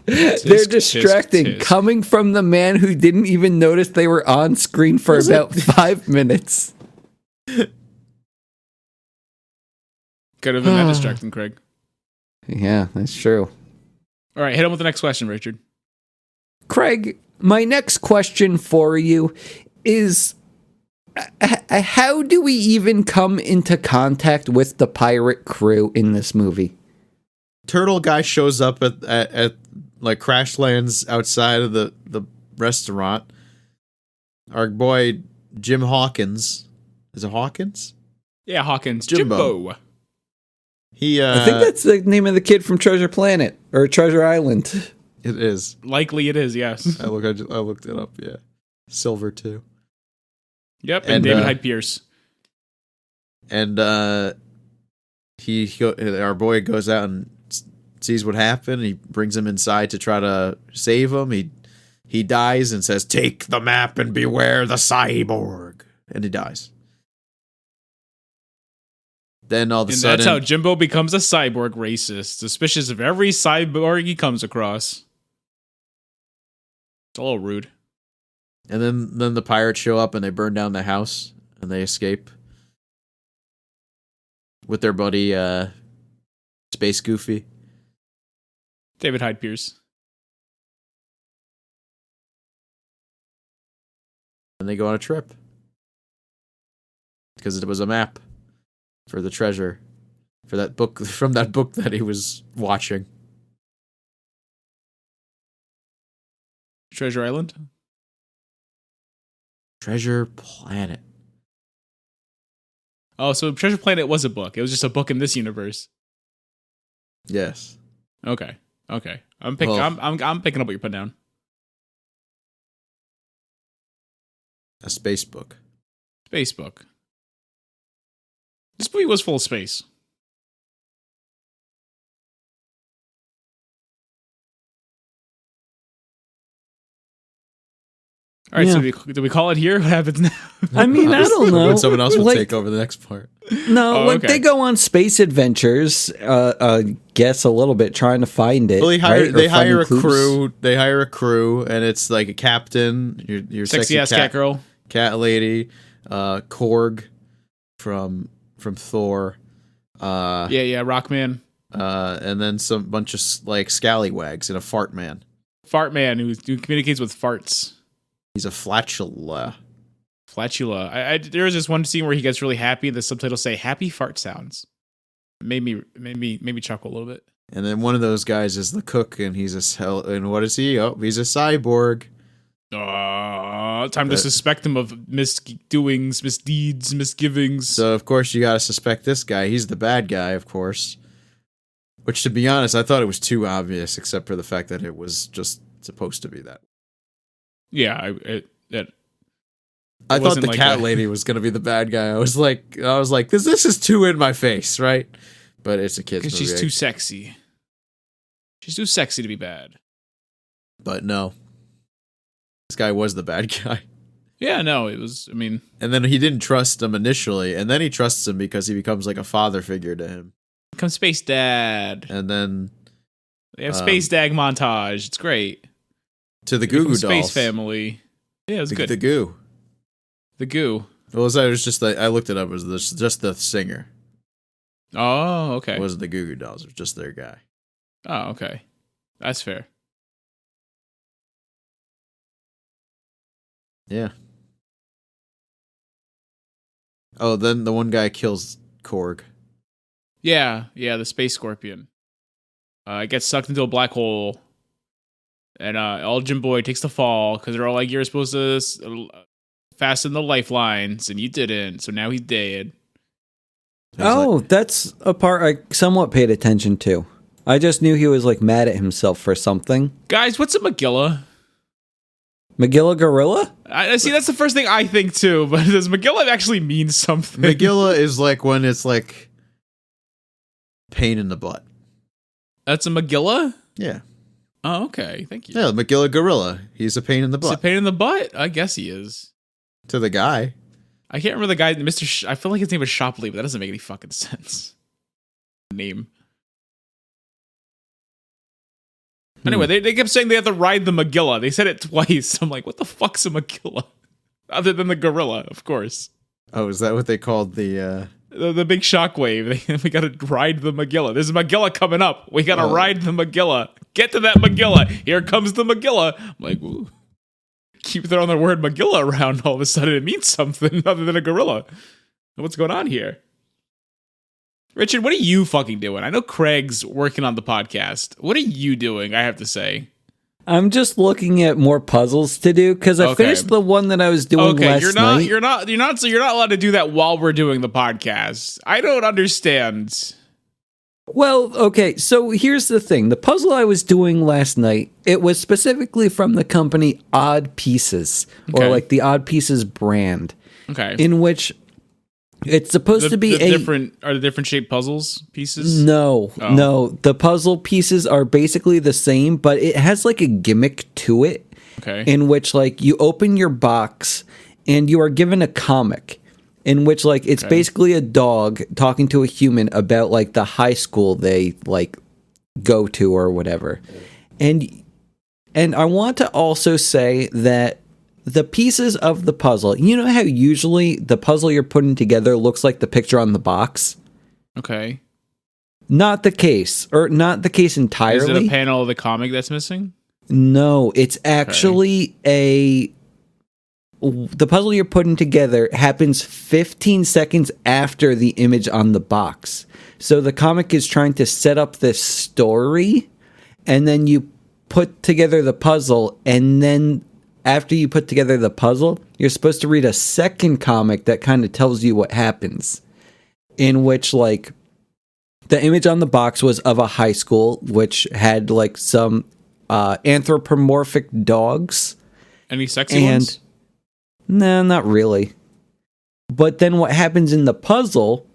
They're distracting, coming from the man who didn't even notice they were on screen for about 5 minutes. Could have been that distracting, Craig. Yeah, that's true. All right, hit him with the next question, Richard. Craig, my next question for you is, how do we even come into contact with the pirate crew in this movie? Turtle guy shows up at like crash lands outside of the restaurant. Our boy Jim Hawkins. Is it Hawkins? Yeah, Hawkins. Jimbo. I think that's the name of the kid from Treasure Planet or Treasure Island. It is. Likely it is, yes. I looked it up, yeah. Silver too. Yep, and David Hyde Pierce. And our boy goes out and sees what happened. He brings him inside to try to save him. He dies and says, "Take the map and beware the cyborg." And he dies. Then all of a sudden, that's how Jimbo becomes a cyborg racist, suspicious of every cyborg he comes across. It's a little rude. And then the pirates show up and they burn down the house and they escape with their buddy Space Goofy. David Hyde Pierce. And they go on a trip. Because it was a map for the treasure. For that book, from that book that he was watching. Treasure Island? Treasure Planet. Oh, so Treasure Planet was a book. It was just a book in this universe. Yes. Okay. I'm picking up what you're putting down. A space book. Space book. This movie was full of space. All right, Yeah. so do we call it here? What happens now? I mean, I don't know. When someone else will Like, take over the next part. No, Oh, like okay. they go on space adventures. Guess a little bit trying to find it. Well, right? they Or hire a finding clues. crew. They hire a crew, and it's like a captain, your Sexy ass cat girl. cat lady, Korg from Thor, Yeah, Rockman. and then some bunch of like scallywags and a fart man. Fart man who communicates with farts. He's a flatula. Flatula. There was this one scene where he gets really happy and the subtitles say happy fart sounds. Made me chuckle a little bit. And then one of those guys is the cook, and and what is he? Oh, he's a cyborg. Time to suspect him of misdoings, misdeeds, misgivings. So of course you gotta suspect this guy. He's the bad guy, of course. Which, to be honest, I thought it was too obvious, except for the fact that it was just supposed to be that. Yeah, I thought wasn't the like cat a- lady was gonna be the bad guy. I was like, this is too in my face, right? But it's a kid's movie. because she's too sexy. She's too sexy to be bad. But no, this guy was the bad guy. Yeah, no, it was. I mean, And then he didn't trust him initially, and then he trusts him because he becomes like a father figure to him. come Space Dad. And then They have Space Dad montage. It's great. to the Goo Goo Space Dolls, Family. Yeah, it was good. the Goo. The Goo. It was just like, I looked it up. It was just the singer. Oh, okay. It wasn't the Goo Goo Dolls. It was just their guy. Oh, okay. That's fair. Yeah. Oh, then the one guy kills Korg. Yeah, the Space Scorpion. It gets sucked into a black hole. And Elgin Boy takes the fall because they're all like, you're supposed to fasten the lifelines, and you didn't, so now he's dead. Oh, that's a part I somewhat paid attention to. I just knew he was like mad at himself for something. Guys, what's a Magilla? Magilla Gorilla? I see. That's the first thing I think too. But does Magilla actually mean something? Magilla is like when it's like pain in the butt. That's a Magilla. Yeah. Oh, okay. Thank you. Yeah, Magilla Gorilla. He's a pain in the Is it butt. pain in the butt? I guess he is. To the guy. I can't remember the guy, I feel like his name was Shopley, but that doesn't make any fucking sense. Name. Anyway, they kept saying they had to ride the Magilla. They said it twice. I'm like, what the fuck's a Magilla? Other than the gorilla, of course. Oh, is that what they called the The big shockwave. We gotta ride the Magilla. There's a Magilla coming up. We gotta ride the Magilla. Get to that Magilla. Here comes the Magilla. I'm like, ooh. Keep throwing the word Magilla around, all of a sudden it means something other than a gorilla. What's going on here? Richard, what are you fucking doing? I know Craig's working on the podcast. What are you doing, I have to say? I'm just looking at more puzzles to do because I Okay. finished the one that I was doing last night. You're not allowed to do that while we're doing the podcast. I don't understand. Well, okay, so here's the thing. The puzzle I was doing last night, it was specifically from the company Odd Pieces, Okay. or like the Odd Pieces brand, Okay. in which it's supposed to be the different shaped puzzles pieces? No, Oh. no. The puzzle pieces are basically the same, but it has like a gimmick to it Okay. in which like you open your box and you are given a comic in which like it's basically a dog talking to a human about like the high school they like go to or whatever. And I want to also say that the pieces of the puzzle, you know how usually the puzzle you're putting together looks like the picture on the box? Okay. Not the case, or not the case Is it entirely. a panel of the comic that's missing? No, it's actually the puzzle you're putting together happens 15 seconds after the image on the box. So the comic is trying to set up this story, and then you put together the puzzle, and then after you put together the puzzle, you're supposed to read a second comic that kind of tells you what happens. In which, like, the image on the box was of a high school, which had, like, some anthropomorphic dogs. Any sexy ones? No, not really. But then what happens in the puzzle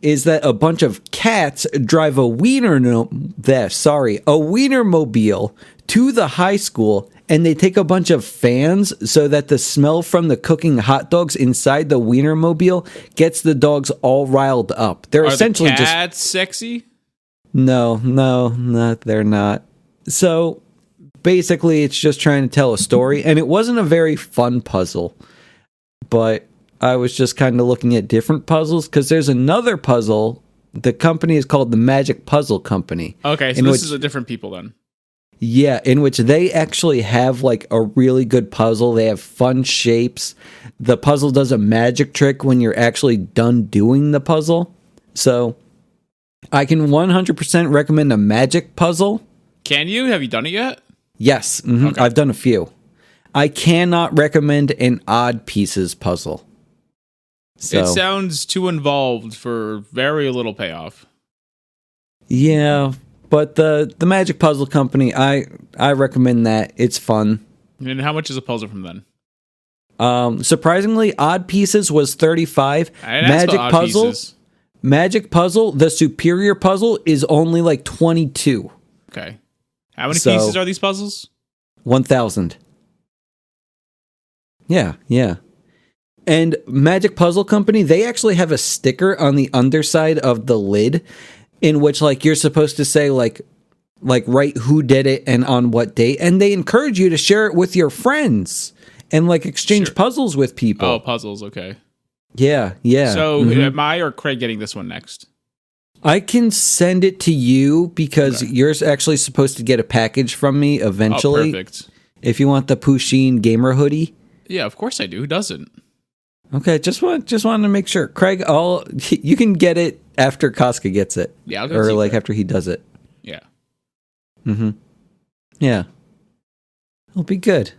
is that a bunch of cats drive a wienermobile to the high school and they take a bunch of fans so that the smell from the cooking hot dogs inside the Wienermobile gets the dogs all riled up. They're Are essentially the cats sexy? No, they're not. So basically, it's just trying to tell a story, and it wasn't a very fun puzzle. But I was just kind of looking at different puzzles because there's another puzzle. The company is called the Magic Puzzle Company. Okay, so this is a different people then. Yeah, in which they actually have like a really good puzzle. They have fun shapes. The puzzle does a magic trick when you're actually done doing the puzzle. So I can 100% recommend a magic puzzle. Can you? Have you done it yet? Yes, Okay. I've done a few. I cannot recommend an odd pieces puzzle. So, It sounds too involved for very little payoff. yeah, but the Magic Puzzle Company, I recommend that. It's fun. And how much is a puzzle from then? Surprisingly, Odd Pieces was 35. I didn't ask about odd pieces. Magic Puzzle, the superior puzzle is only like 22. Okay. How many So- pieces are these puzzles? 1,000. Yeah. And Magic Puzzle Company, they actually have a sticker on the underside of the lid in which like you're supposed to say like write who did it and on what date, and they encourage you to share it with your friends and like exchange Sure. puzzles with people. Oh, puzzles. Okay. Yeah. So Mhm. am I or Craig getting this one next? I can send it to you because you're actually supposed to get a package from me eventually. Oh, perfect. If you want the Pusheen gamer hoodie. Yeah, of course I do. Who doesn't? Okay, just wanted to make sure. Craig, you can get it after Casca gets it. Yeah, I'll go or see like Craig. after he does it. Yeah. Mm-hmm. Yeah. It'll be good.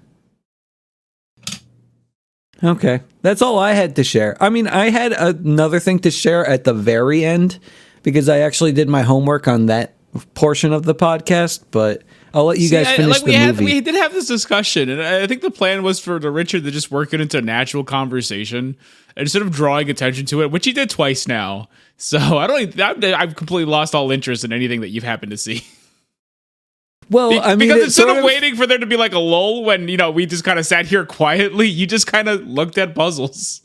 Okay. That's all I had to share. I mean, I had another thing to share at the very end because I actually did my homework on that portion of the podcast, but I'll let you guys finish the movie. We did have this discussion, and I think the plan was for the Richard to just work it into a natural conversation instead of drawing attention to it, which he did twice now. So I've completely lost all interest in anything that you've happened to see. Well, I mean, because it's instead sort of waiting for there to be like a lull when, we just kind of sat here quietly, you just kind of looked at puzzles.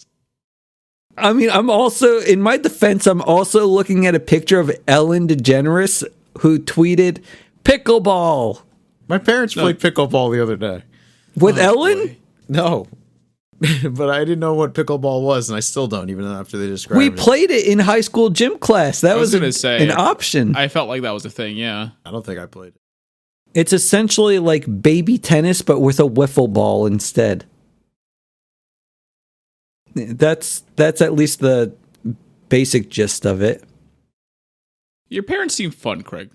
I mean, I'm also, in my defense, I'm also looking at a picture of Ellen DeGeneres who tweeted pickleball My parents played pickleball the other day. with Ellen. Boy. No. But I didn't know what pickleball was, and I still don't, even after they described We it. played it in high school gym class. That was was, gonna say, an option. I felt like that was a thing, yeah. I don't think I played it. It's essentially like baby tennis, but with a wiffle ball instead. That's at least the basic gist of it. Your parents seem fun, Craig.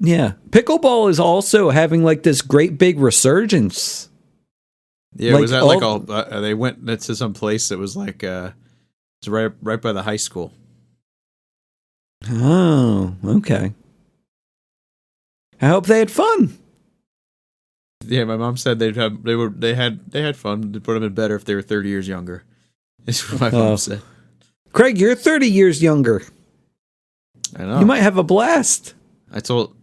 Yeah. Pickleball is also having like this great big resurgence. Yeah, Like, was that all- like they went to some place that was like it's right by the high school. Oh, okay. I hope they had fun. Yeah, my mom said they had fun. It would have been better if they were 30 years younger. Is what my mom Oh. said. Craig, you're 30 years younger. I know. You might have a blast. I told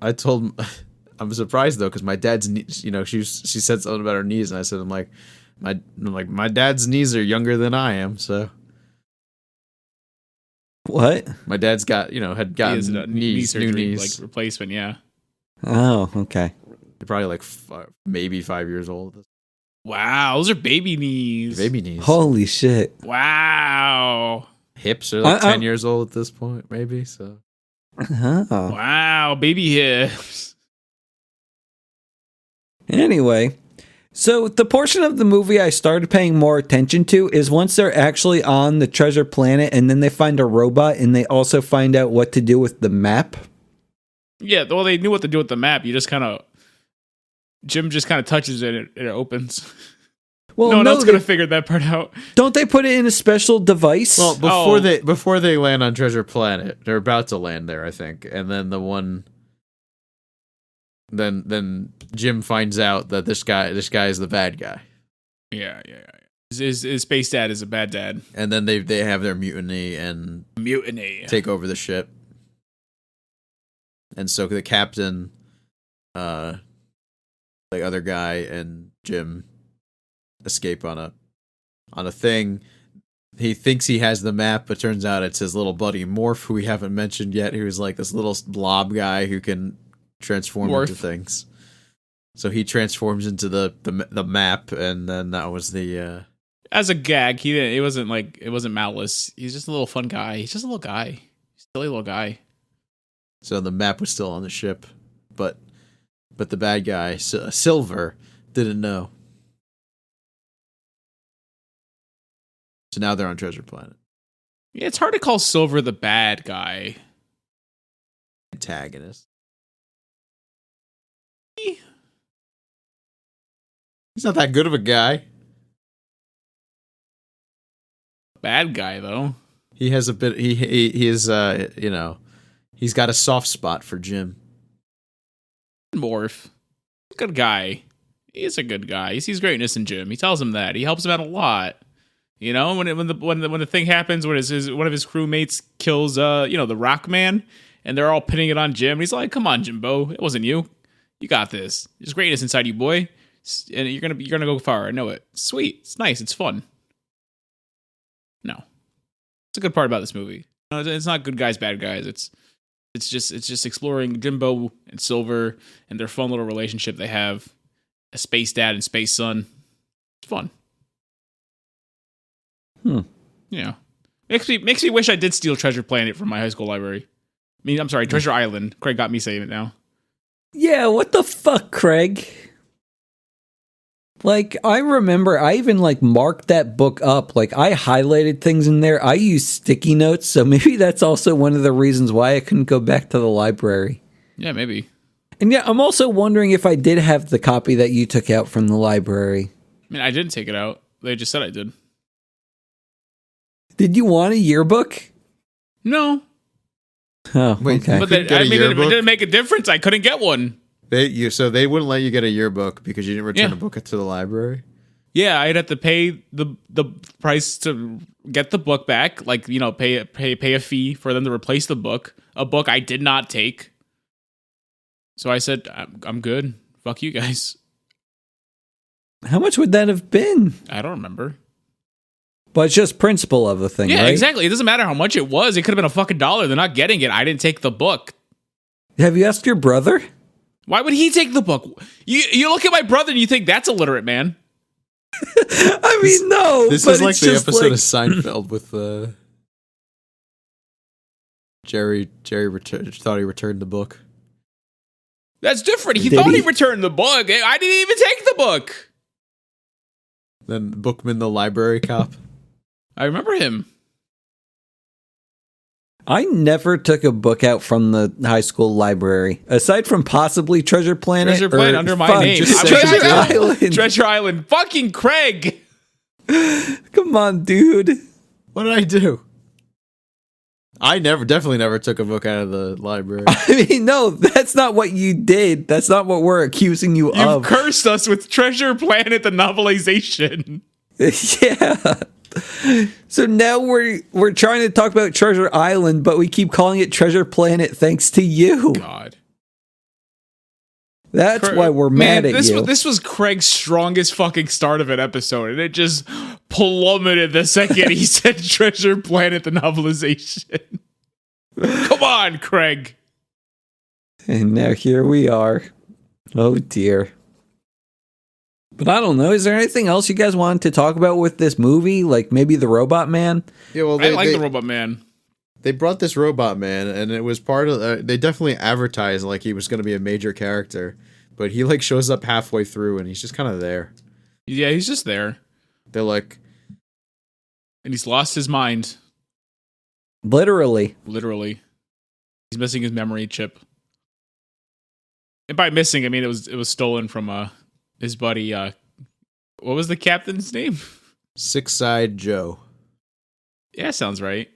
I'm surprised though because my dad's she said something about her knees and I said my dad's knees are younger than I am, so What? my dad's got had He gotten has a knee new surgery, knees. like replacement, yeah. Oh, okay. They're probably like maybe 5 years old. Wow, those are baby knees. Baby knees. Holy shit. Wow. Hips are like I- 10 years old at this point, maybe. So Oh. Wow, baby hips. Anyway, so the portion of the movie I started paying more attention to is once they're actually on the treasure planet and then they find a robot and they also find out what to do with the map. Yeah, well, they knew what to do with the map. Jim just kind of touches it and it opens. Well, no one else they- could have figured that part out. don't they put it in a special device? well Oh. before they land on Treasure Planet, they're about to land there, I think, and then then Jim finds out that this guy is the bad guy, Yeah. His space dad is a bad dad. and then they have their mutiny and Mutiny. take over the ship, and so the captain like other guy and Jim escape on a thing. He thinks he has the map, but turns out it's his little buddy Morph, who we haven't mentioned yet, who's like this little blob guy who can transform into things. So he transforms into the map, and then that was the as a gag. It wasn't malice. He's just a little fun guy. He's just a little guy, silly little guy. So the map was still on the ship, but the bad guy Silver didn't know. So now they're on Treasure Planet. Yeah, it's hard to call Silver the bad guy. Antagonist. He's not that good of a guy. Bad guy though. He has a bit. He is. He's got a soft spot for Jim. Morph, good guy. He's a good guy. He sees greatness in Jim. He tells him that. He helps him out a lot. You know, when the thing happens, when one of his crewmates kills the Rock Man, and they're all pinning it on Jim. He's like, "Come on, Jimbo, it wasn't you. You got this. There's greatness inside you, boy, and you're gonna go far. I know it. Sweet. It's nice. It's fun." No, it's a good part about this movie. No, it's not good guys, bad guys. It's just exploring Jimbo and Silver and their fun little relationship they have. A space dad and space son. It's fun. Yeah. Makes me wish I did steal Treasure Planet from my high school library. I mean, I'm sorry, Treasure Island. Craig got me saying it now. Yeah, what the fuck, Craig? Like, I remember I even marked that book up. Like, I highlighted things in there. I used sticky notes, so maybe that's also one of the reasons why I couldn't go back to the library. Yeah, maybe. And yeah, I'm also wondering if I did have the copy that you took out from the library. I mean, I didn't take it out. They just said I did. Did you want a yearbook? No. Oh, Wait, okay. But it didn't make a difference. I couldn't get one. So they wouldn't let you get a yearbook because you didn't return a book to the library? Yeah, I'd have to pay the price to get the book back. Like, pay a fee for them to replace the book. A book I did not take. So I said, I'm good. Fuck you guys. How much would that have been? I don't remember. But it's just principle of the thing, Yeah, right? exactly. It doesn't matter how much it was. It could have been a fucking $1. They're not getting it. I didn't take the book. Have you asked your brother? Why would he take the book? You look at my brother and you think that's illiterate, man. I mean, no. This is like the episode of Seinfeld with Jerry thought he returned the book. That's different. He thought he returned the book. I didn't even take the book. Then Bookman, the library cop. I remember him. I never took a book out from the high school library, aside from possibly Treasure Planet. Treasure Planet under my name. Treasure Island. Treasure Island. Fucking Craig. Come on, dude. What did I do? I definitely never took a book out of the library. I mean, no, that's not what you did. That's not what we're accusing you of. You've cursed us with Treasure Planet, the novelization. Yeah. So now we're trying to talk about Treasure Island, but we keep calling it Treasure Planet thanks to you. God. That's why we're mad at you. This was Craig's strongest fucking start of an episode, and it just plummeted the second he said Treasure Planet, the novelization. Come on, Craig. And now here we are. Oh, dear. But I don't know. Is there anything else you guys wanted to talk about with this movie? Like maybe the Robot Man? Yeah, well, I like the Robot Man. They brought this Robot Man, and it was part of. They definitely advertised like he was going to be a major character, but he shows up halfway through, and he's just kind of there. Yeah, he's just there. They're like, and he's lost his mind. Literally. He's missing his memory chip. And by missing, I mean it was stolen from his buddy. What was the captain's name? Six-Side Joe. Yeah, sounds right.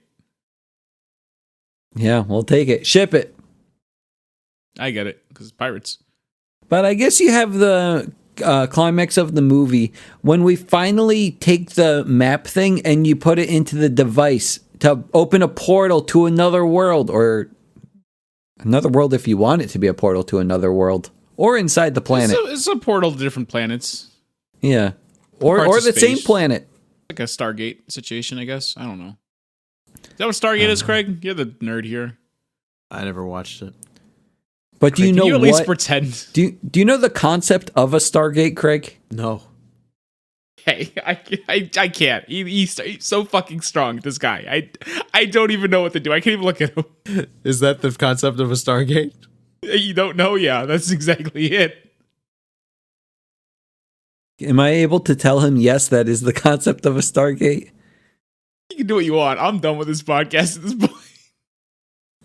Yeah, we'll take it. Ship it. I get it, because it's pirates. But I guess you have the climax of the movie when we finally take the map thing and you put it into the device to open a portal to another world, or another world if you want it to be a portal to another world, or inside the planet. It's a portal to different planets. Yeah, or Parts the of same space. planet. Like a Stargate situation, I guess. I don't know. Is that what Stargate is, Craig? You're the nerd here. I never watched it. But do you Craig, know can you at what? least pretend? Do you know the concept of a Stargate, Craig? No. Hey, I can't. He's so fucking strong, this guy. I don't even know what to do. I can't even look at him. Is that the concept of a Stargate? You don't know? Yeah, that's exactly it. Am I able to tell him, yes, that is the concept of a Stargate? You can do what you want. I'm done with this podcast at this point.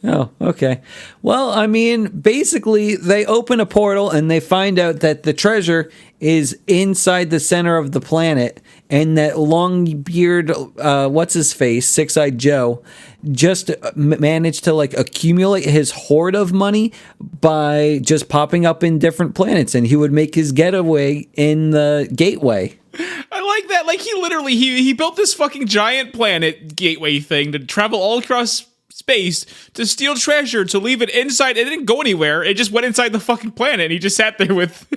Oh, okay. Well, I mean, basically, they open a portal and they find out that the treasure is inside the center of the planet, and that long-beard, what's-his-face, Six-Eyed Joe, just managed to, like, accumulate his hoard of money by just popping up in different planets, and he would make his getaway in the gateway. I like that. Like, he literally, he built this fucking giant planet gateway thing to travel all across space to steal treasure, to leave it inside. It didn't go anywhere. It just went inside the fucking planet, and he just sat there with...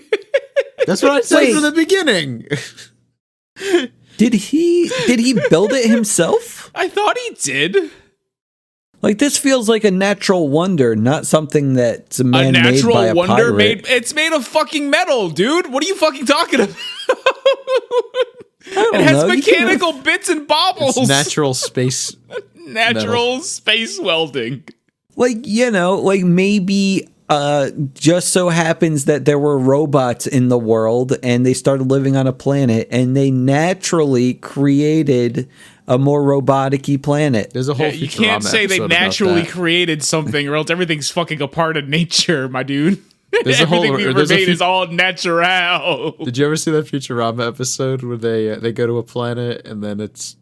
That's what I said from the beginning. Did he build it himself? I thought he did. Like, this feels like a natural wonder, not something that's A man-made by natural a wonder pirate. it's made of fucking metal, dude. What are you fucking talking about? don't It has know. You mechanical bits and bobbles. It's natural space. Natural space welding. Like, you know, like maybe just so happens that there were robots in the world and they started living on a planet and they naturally created a more robotic-y planet. There's a whole You can't Futurama say they episode about naturally that. created something, or else everything's fucking a part of nature, my dude. There's a whole- Everything we've there's a made few- is all natural. Did you ever see that Futurama episode where they go to a planet and then it's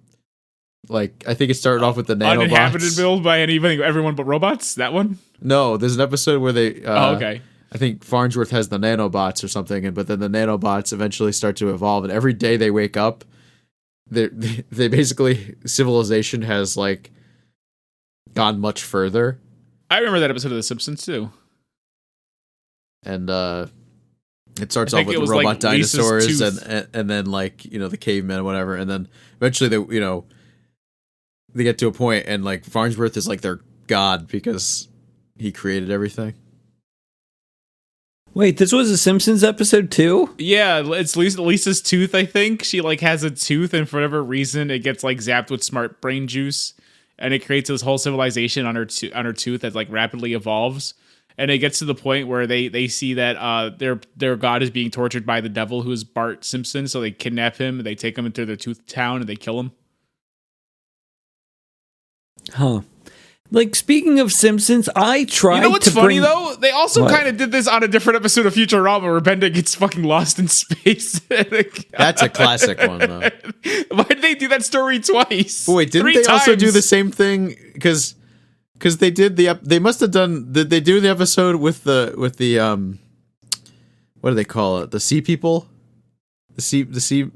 like, I think it started off with the nanobots. Uninhabited built by everyone but robots? That one? No, there's an episode where they. Okay. I think Farnsworth has the nanobots or something, but then the nanobots eventually start to evolve, and every day they wake up, they basically civilization has like gone much further, I remember that episode of The Simpsons too. and it starts I off think with it the was, robot like, Lisa's dinosaurs tooth. and then like, you know, the cavemen or whatever, and then eventually they get to a point and like Farnsworth is like their god because he created everything. Wait, this was a Simpsons episode too? Yeah, it's Lisa's tooth, I think. She like has a tooth, and for whatever reason, it gets like zapped with smart brain juice, and it creates this whole civilization on her tooth that like rapidly evolves. And it gets to the point where they see that their god is being tortured by the devil, who is Bart Simpson. So they kidnap him, and they take him into their tooth town, and they kill him. Huh. Like, speaking of Simpsons, I tried to You know what's funny bring... though? They also What? kind of did this on a different episode of Futurama where Bender gets fucking lost in space. That's a classic one though. Why did they do that story twice? But wait, didn't 3 they also do times? the same thing? Because they did they must have done. Did they do the episode with the what do they call it? The sea people, the sea.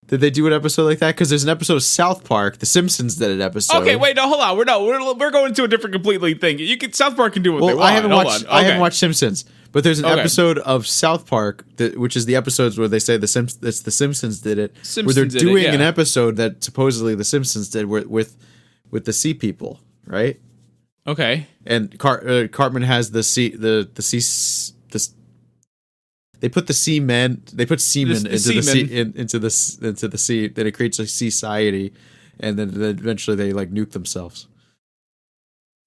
Did they do an episode like that? Because there's an episode of South Park. The Simpsons did an episode. Okay, wait, no, hold on. We're going to a different completely thing. You can South Park can do what they Well, want. I haven't Hold watched. on. I haven't Okay. watched Simpsons, but there's an Okay. episode of South Park which is the episodes where they say the Simpsons did it. Where Simpsons they're did it, doing yeah. an episode that supposedly the Simpsons did with the sea people, right? Okay. And Cartman has the sea. They put the seamen. They put seamen The into the sea seamen. into the sea. Then it creates a society, and then eventually they like nuke themselves.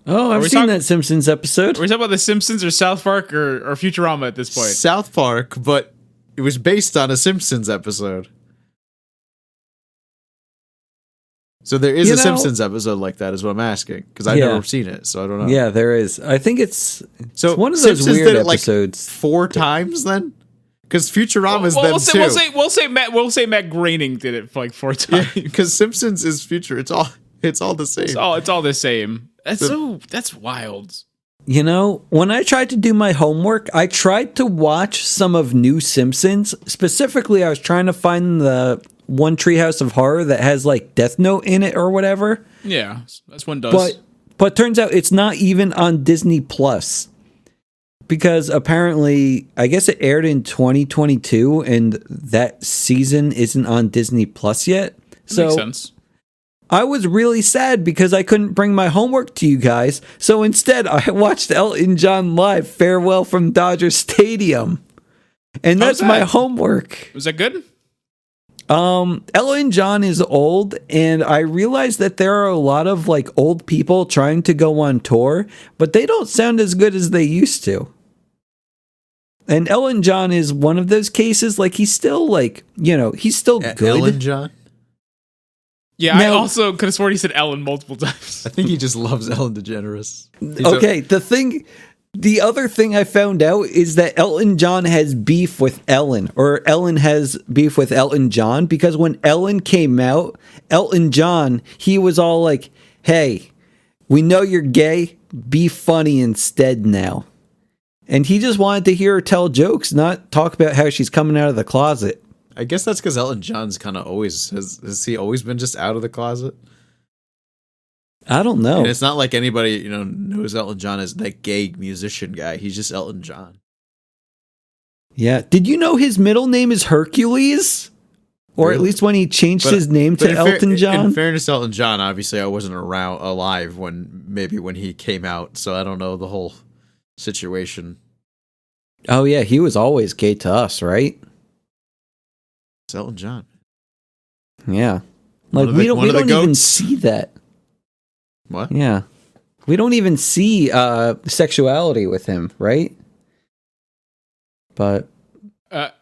Oh, we I've seen talking- that Simpsons episode. Are we talking about The Simpsons or South Park or Futurama at this point? South Park, but it was based on a Simpsons episode. So there is You a know- Simpsons episode like that, is what I'm asking, because I've Yeah. never seen it, so I don't know. Yeah, there is. I think it's so one of those Simpsons weird did it, like, episodes. 4 times then, because Futurama's Well, them we'll too. say Matt Groening did it like 4 times. Because Simpsons is future. It's all the same. It's all the same. That's wild. You know, when I tried to do my homework, I tried to watch some of New Simpsons. Specifically, I was trying to find the one Treehouse of Horror that has like Death Note in it or whatever. Yeah, that's one does. But turns out it's not even on Disney Plus. because apparently, I guess it aired in 2022, and that season isn't on Disney Plus yet. So Makes sense. I was really sad because I couldn't bring my homework to you guys. So instead, I watched Elton John live, Farewell from Dodger Stadium. And How was that's my that? homework. Was that good? Elton John is old, and I realized that there are a lot of like old people trying to go on tour, but they don't sound as good as they used to. And Elton John is one of those cases, like he's still like, he's still good. Ellen John? Yeah, I Now- also could have sworn he said Ellen multiple times. I think he just loves Ellen DeGeneres. Okay, the other thing I found out is that Elton John has beef with Ellen, or Ellen has beef with Elton John, because when Ellen came out, Elton John, he was all like, hey, we know you're gay, be funny instead now. And he just wanted to hear her tell jokes, not talk about how she's coming out of the closet. I guess that's because Elton John's kind of always has he always been just out of the closet? I don't know. And it's not like anybody knows Elton John as that gay musician guy. He's just Elton John. Yeah. Did you know his middle name is Hercules? Or at Really? least when he changed his name to in Elton John? In fairness to Elton John, obviously I wasn't alive when he came out, so I don't know the whole situation. Oh, yeah. He was always gay to us, right? It's Elton John. Yeah. One Like, of the- we don't one of the even goats. see that. What? Yeah. We don't even see sexuality with him, right? But What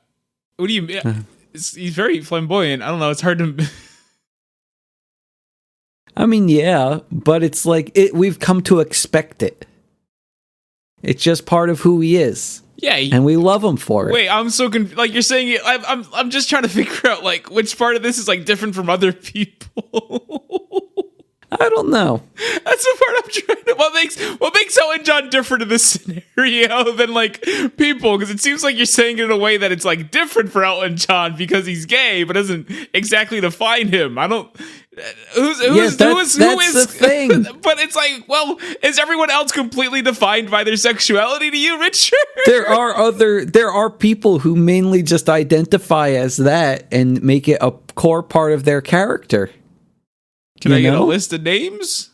do you mean? He's very flamboyant. I don't know. It's hard to. I mean, yeah, but it's like we've come to expect it. It's just part of who he is, Yeah. and we love him for it. Wait, I'm so confused. Like you're saying, I'm just trying to figure out like which part of this is like different from other people. I don't know. That's the part I'm trying to. What makes Elton John different in this scenario than like people? Because it seems like you're saying it in a way that it's like different for Elton John because he's gay, but doesn't exactly define him. I don't. Who is that's the thing. But it's like, well, is everyone else completely defined by their sexuality to you, Richard? There are people who mainly just identify as that and make it a core part of their character. Can I get a know? list of names?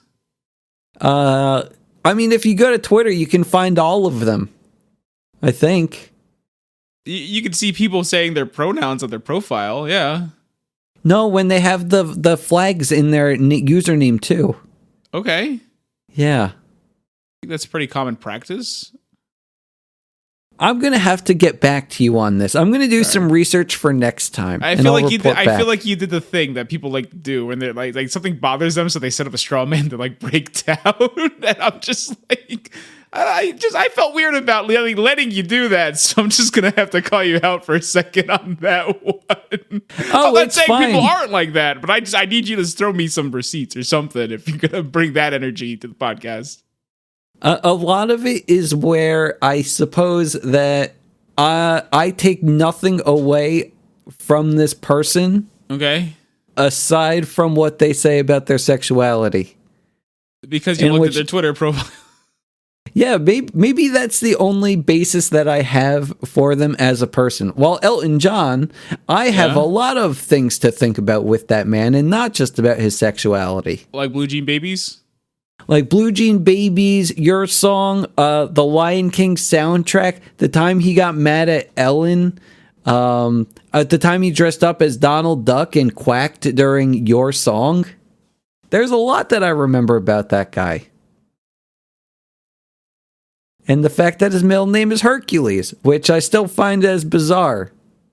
I mean, if you go to Twitter, you can find all of them. I think. You can see people saying their pronouns on their profile. Yeah. No, when they have the flags in their username too. Okay. Yeah. I think that's pretty common practice. I'm gonna have to get back to you on this. I'm gonna do some research for next time. I and feel I'll like you did. report I back. feel like you did the thing that people like do when they're like something bothers them, so they set up a straw man to like break down. And I'm just like, I felt weird about letting you do that, so I'm just gonna have to call you out for a second on that one. Oh, I'm not it's saying fine. people aren't like that, but I need you to throw me some receipts or something if you're gonna bring that energy to the podcast. A lot of it is where I suppose that I take nothing away from this person Okay, aside from what they say about their sexuality. because you In looked which- at their Twitter profile. Yeah, maybe that's the only basis that I have for them as a person. While Elton John, I have Yeah. a lot of things to think about with that man, and not just about his sexuality. Like Blue Jean Babies. Like Blue Jean Babies, Your Song, the Lion King soundtrack, the time he got mad at Ellen, at the time he dressed up as Donald Duck and quacked during Your Song. There's a lot that I remember about that guy. And the fact that his middle name is Hercules, which I still find as bizarre.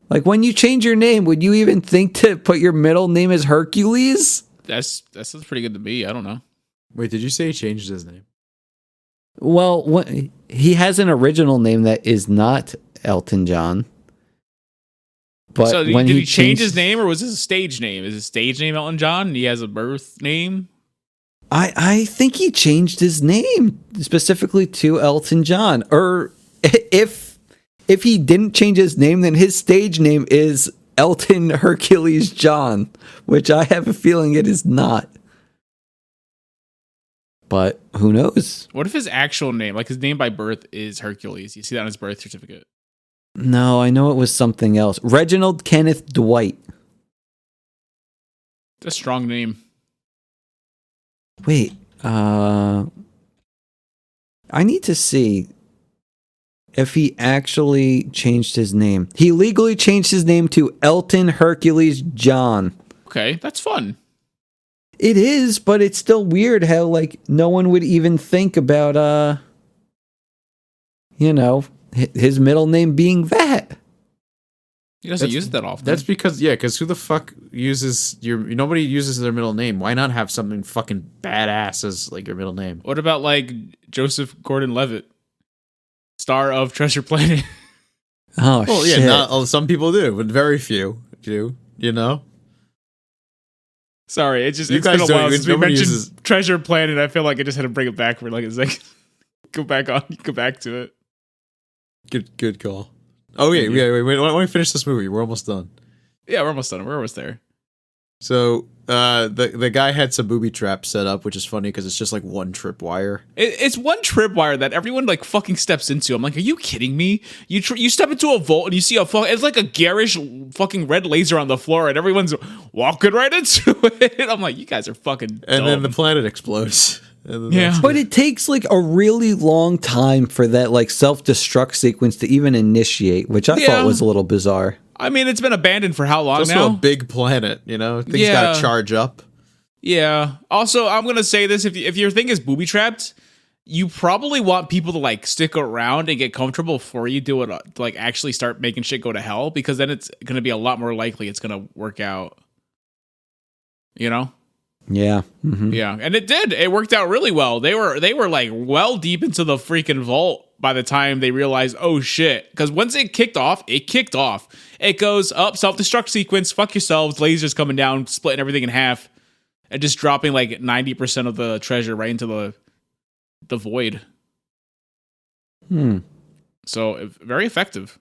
Like, when you change your name, would you even think to put your middle name as Hercules? That sounds pretty good to me. I don't know. Wait, did you say he changed his name? Well, he has an original name that is not Elton John. But So when did he change changed his name, or was this a stage name? Is his stage name Elton John? And he has a birth name. I think he changed his name specifically to Elton John. Or if he didn't change his name, then his stage name is Elton Hercules John, which I have a feeling it is not. but who knows? What if his actual name, like his name by birth, is Hercules? You see that on his birth certificate. No, I know it was something else. Reginald Kenneth Dwight. That's a strong name. Wait, I need to see if he actually changed his name. He legally changed his name to Elton Hercules John. Okay, that's fun. It is, but it's still weird how like no one would even think about his middle name being that. He doesn't use it that often. That's because who the fuck uses nobody uses their middle name. Why not have something fucking badass as like your middle name? What about like Joseph Gordon-Levitt, star of Treasure Planet? Oh, well, shit. yeah, some people do, but very few do. Sorry, it's You been guys a don't- while since we nobody mentioned uses- Treasure Planet. I feel like I just had to bring it back for like a second. Go back to it. Good call. Oh yeah, wait. Why don't we finish this movie? We're almost done. Yeah, we're almost done. We're almost there. So the guy had some booby traps set up, which is funny because it's just like one tripwire. It's one tripwire that everyone like fucking steps into. I'm like, are you kidding me? You step into a vault and you see it's like a garish fucking red laser on the floor and everyone's walking right into it. I'm like, you guys are fucking And dumb. then the planet explodes. And then Yeah. that's- But it takes like a really long time for that like self-destruct sequence to even initiate, which I Yeah. thought was a little bizarre. I mean, it's been abandoned for how long It's also now? a big planet, things Yeah. gotta charge up. Yeah. Also, I'm gonna say this: if your thing is booby trapped, you probably want people to like stick around and get comfortable before you do it. Like actually start making shit go to hell, because then it's gonna be a lot more likely it's gonna work out. Yeah. Mhm. Yeah, and it did. It worked out really well. They were like well deep into the freaking vault by the time they realized, oh shit. Because once it kicked off. It goes up, self-destruct sequence, fuck yourselves, lasers coming down, splitting everything in half, and just dropping like 90% of the treasure right into the void. So very effective.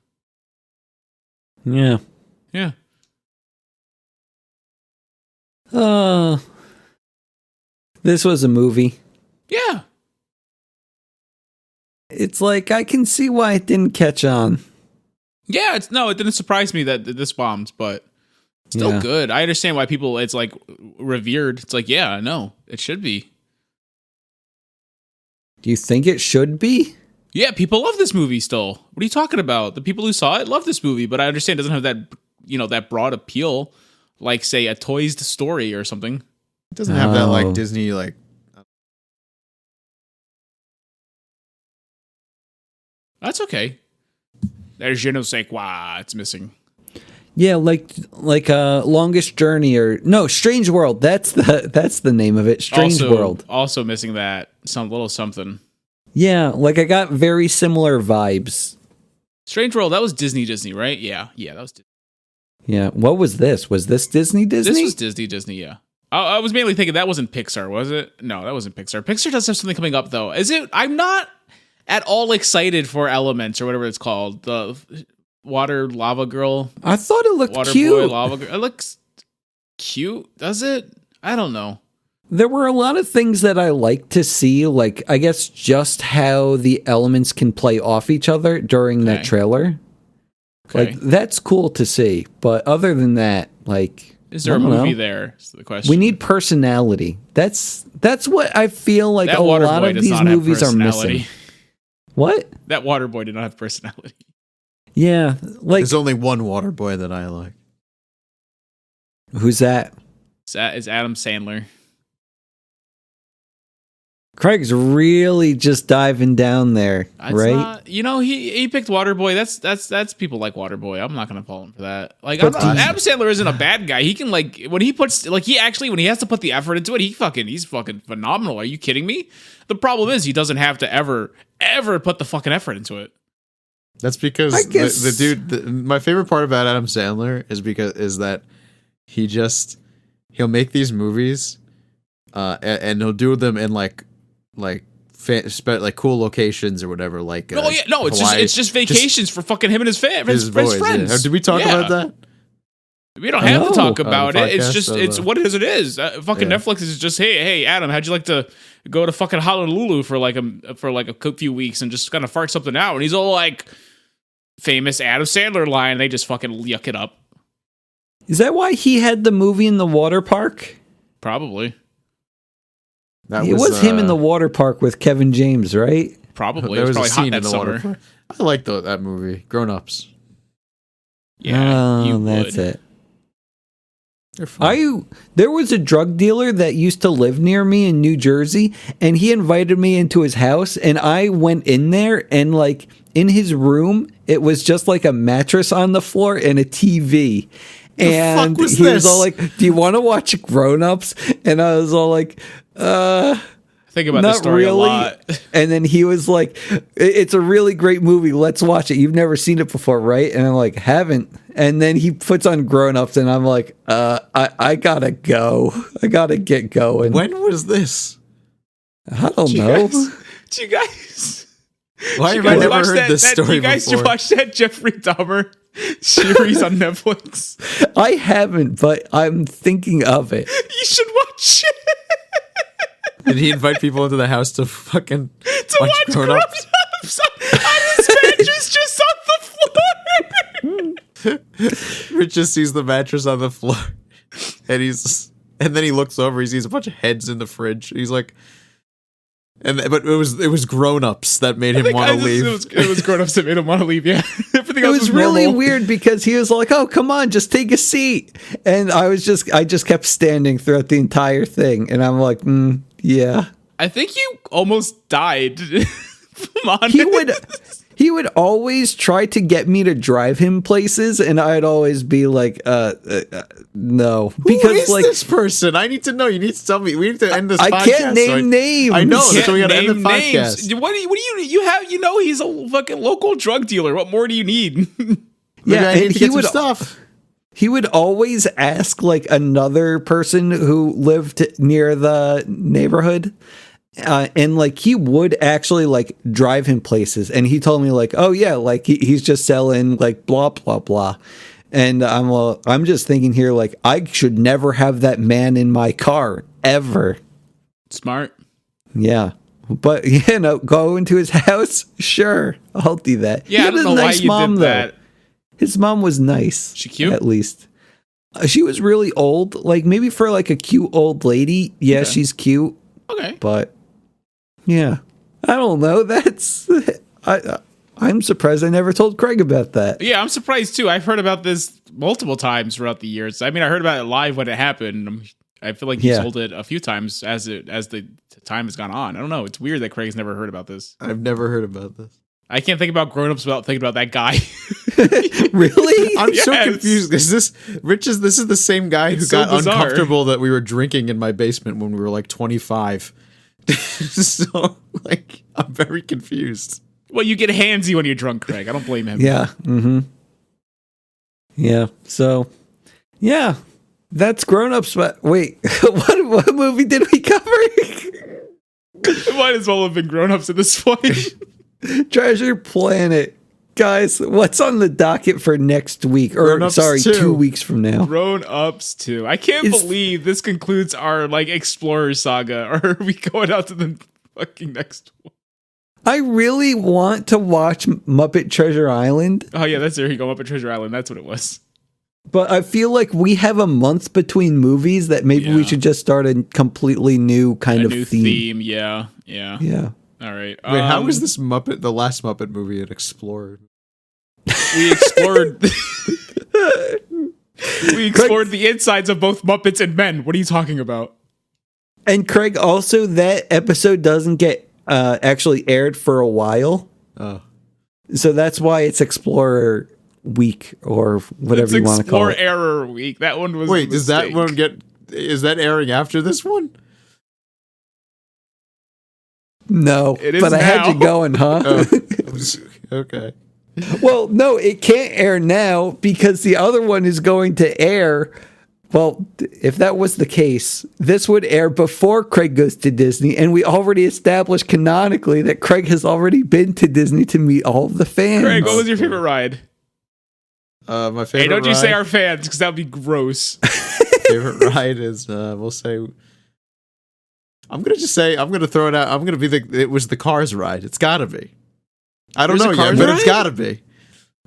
Yeah. Yeah. This was a movie. Yeah. It's like I can see why it didn't catch on. Yeah, it didn't surprise me that this bombed, but still Yeah. good. I understand why people, it's like revered. It's like, yeah, no, it should be. Do you think it should be? Yeah, people love this movie still. What are you talking about? The people who saw it love this movie, but I understand it doesn't have that, that broad appeal like, say, a Toy Story or something. It doesn't have that Oh. like Disney like. That's okay. There's je ne sais quoi. It's missing. Yeah, like Longest Journey or no, Strange World. That's the name of it. Strange World. Also missing that some little something. Yeah, like I got very similar vibes. Strange World, that was Disney, right? Yeah, that was Disney. Yeah, what was this? Was this Disney? This was Disney, yeah. I was mainly thinking that wasn't Pixar, was it? No, that wasn't Pixar. Pixar does have something coming up, though. Is it? I'm not at all excited for Elements or whatever it's called. The Water Lava Girl. I thought it looked Water cute. Boy Lava Girl. It looks cute, does it? I don't know. There were a lot of things that I like to see, like I guess just how the elements can play off each other during that Okay. trailer. Okay. Like that's cool to see, but other than that, like Is there I a don't movie know. there? Is the question. We need personality. That's what I feel like that a Water lot Boy of does these not have movies are personality. missing. What? That Water Boy did not have personality. Yeah, like There's only one water boy that I like. who's that? It's Adam Sandler. Craig's really just diving down there, That's right? not- he picked Waterboy. That's people like Waterboy. I'm not gonna fault him for that. Like, But Adam Sandler isn't a bad guy. He can when he has to put the effort into it, he's fucking phenomenal. Are you kidding me? The problem is he doesn't have to ever put the fucking effort into it. That's because I guess- the dude. My favorite part about Adam Sandler is that he'll make these movies, and he'll do them in like cool locations or whatever. Like It's Hawaii. just vacations for fucking him and his his friends. boys, yeah. Did we talk Yeah. about that? We don't have to talk on the about it. It's podcast, just, so it's the- what it is. Fucking Yeah. Netflix is just, hey, Adam, how'd you like to go to fucking Honolulu for like a few weeks and just kind of fart something out? And he's all like, famous Adam Sandler line. They just fucking yuck it up. Is that why he had the movie in the water park? Probably. That It was him in the water park with Kevin James, right? Probably. There It was was a probably hot scene that in the summer. water park. I like that movie, Grown Ups. Yeah, you that's would. it. They're fun. There was a drug dealer that used to live near me in New Jersey, and he invited me into his house, and I went in there, and like in his room, it was just like a mattress on the floor and a TV. And fuck was he was this? all like, "Do you want to watch Grown Ups?" And I was all like, Think about not this story really. a lot. And then he was like, "It's a really great movie. Let's watch it. You've never seen it before, right?" And I'm like, "Haven't." And then he puts on Grown Ups, and I'm like, I gotta go. I gotta get going. When was this? I don't know. Do you guys? Why have you I guys never watch heard this story You guys before? watch that Jeffrey Dahmer series on Netflix? I haven't, but I'm thinking of it. You should watch it. Did he invite people into the house to fucking To watch Grown Grown Ups? Ups on his mattress just on the floor. Rich just sees the mattress on the floor, and then he looks over. He sees a bunch of heads in the fridge. He's like, but it was Grown Ups that made him want to leave. It was Grown Ups that made him want to leave. Yeah, everything It else was really normal. weird because he was like, "Oh, come on, just take a seat," and I just kept standing throughout the entire thing, and I'm like, yeah. I think you almost died. He would always try to get me to drive him places, and I'd always be like, no, Who because is like this person? I need to know. You need to tell me. We need to end this. I podcast, can't so name names. I know. Can't That's why we got to end the Name podcast. names. What do you have? You know, he's a fucking local drug dealer. What more do you need? Maybe Yeah, I need and to he get some would stuff. He would always ask like another person who lived near the neighborhood. And like he would actually like drive him places, and he told me like, "Oh yeah, like he's just selling like blah blah blah," and I'm just thinking here like I should never have that man in my car ever. Smart. Yeah, but go into his house, sure, I'll do that. Yeah, He I had don't a know why nice you mom, did though. that. His mom was nice. She cute? At least. She was really old. Like maybe for like a cute old lady. Yeah, Okay. she's cute. Okay. But yeah. I don't know. I'm surprised I never told Craig about that. Yeah, I'm surprised too. I've heard about this multiple times throughout the years. I mean, I heard about it live when it happened. I feel like you Yeah. told it a few times as the time has gone on. I don't know. It's weird that Craig's never heard about this. I've never heard about this. I can't think about Grown Ups without thinking about that guy. Really? I'm so Yes. confused. Is this This is the same guy who It's so got bizarre. uncomfortable that we were drinking in my basement when we were like 25. So like I'm very confused. Well, you get handsy when you're drunk, Craig. I don't blame him. Yeah. Mm-hmm. Yeah. So yeah. That's Grown Ups, but wait, what movie did we cover? It might as well have been Grown Ups at this point. Treasure Planet. Guys, what's on the docket for next week? Or Grown Ups sorry, 2. 2 weeks from now. Grown Ups too. I can't It's- believe this concludes our like Explorer saga. Or are we going out to the fucking next one? I really want to watch Muppet Treasure Island, Oh yeah, that's there you go. Up at Treasure Island. That's what it was. but I feel like we have a month between movies that maybe we Yeah. should just start a completely new kind A of new theme. Yeah. Yeah. All right. Wait, how is this the last Muppet movie an Explorer? We explored. We explored the insides of both Muppets and men. What are you talking about? And Craig, also that episode doesn't get actually aired for a while. Oh. So that's why it's Explorer Week or whatever It's you want to call Explore it. Error Week. That one was. Wait, a does that mistake. one is that airing after this one? No, It is but I had you now. going, huh? Oh. Okay. Well, no, it can't air now because the other one is going to air. Well, if that was the case, this would air before Craig goes to Disney, and we already established canonically that Craig has already been to Disney to meet all of the fans. Craig, what was your favorite ride? My favorite. Hey, don't you ride, say our fans, because that would be gross. favorite ride is we'll say. I'm gonna throw it out. I'm gonna be it was the Cars ride. It's gotta be. I don't There's know a yet, Cars but ride? it's gotta be.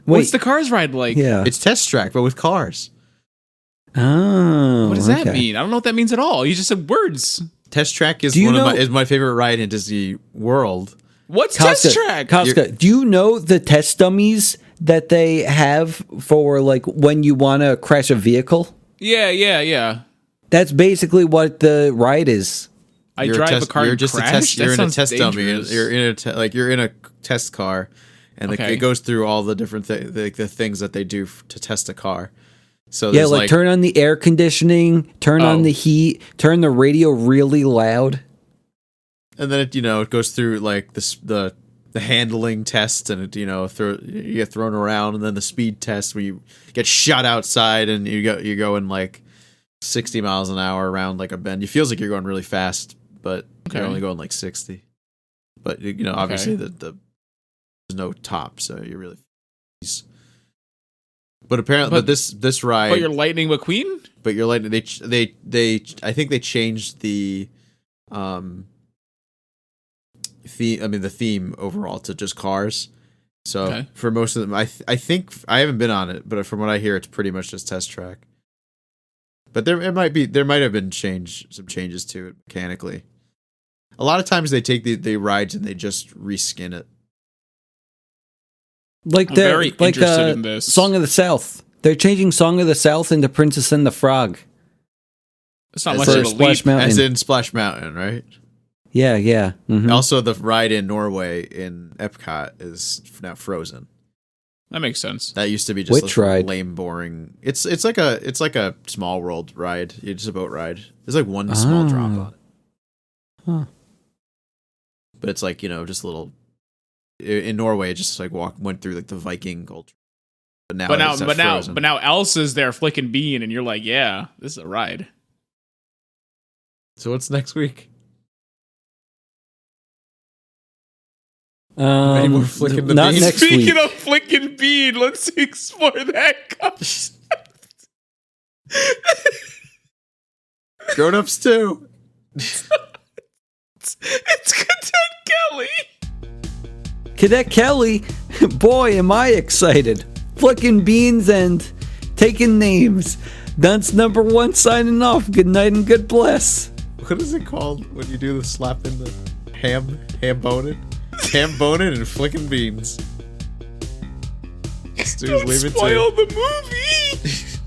What's the Cars ride like? Yeah. It's Test Track, but with cars. Oh. What does that okay. mean? I don't know what that means at all. You just said words. Test Track is Do you know- is my favorite ride in Disney World. What's Kafka, Test Track? Kafka, do you know the test dummies that they have for like when you want to crash a vehicle? Yeah. That's basically what the ride is. I drive a car You're and just crash? a test. That You're in a sounds test dummy. dangerous. You're in a test car, and Okay. it goes through all the different the things that they do to test a car. So Yeah, there's like turn on the air conditioning, turn on Oh. the heat, turn the radio really loud. and then it goes through like the handling test, and you get thrown around, and then the speed test where you get shot outside and you're going like 60 miles an hour around like a bend. It feels like you're going really fast, but Okay. you're only going like 60. But obviously there's no top, so you're really. But apparently, but this ride. Oh, you're Lightning McQueen? But you're like they I think they changed the the theme overall to just cars. So Okay. for most of them, I think I haven't been on it, but from what I hear, it's pretty much just Test Track. But there might have been some changes to it mechanically. A lot of times they take the rides and they just reskin it. Like I'm very the interested in this. Song of the South. They're changing Song of the South into Princess and the Frog. It's not As much in of a Splash leap. Mountain. As in Splash Mountain, right? Yeah. Mhm. Also, the ride in Norway in Epcot is now frozen. That makes sense. That used to be just Which a ride? lame, boring. It's like a Small World ride. It's just a boat ride. There's like one small drop on it. Huh. But it's like just a little. In Norway, it just like went through like the Viking culture. But now, it's frozen. But now Elsa's there flicking bean, and you're like, yeah, this is a ride. So what's next week? Um, more flicking the not beans? next Speaking week. of flicking bean, let's explore that concept. Grown-ups too. It's Cadet Kelly. Cadet Kelly, boy, am I excited. Flicking beans and taking names. Dunce number 1 signing off. Good night and good bless. What is it called when you do the slapping the ham boning? Ham boning and flicking beans. Stu's Don't leaving spoil too. the movie.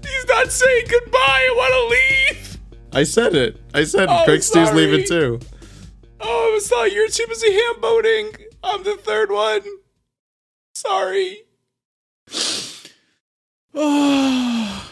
He's not saying goodbye. I want to leave. I said it. Oh, Craig Stu's sorry. leaving too. Oh, I thought you're too busy ham boating. I'm the third one. Sorry. Oh.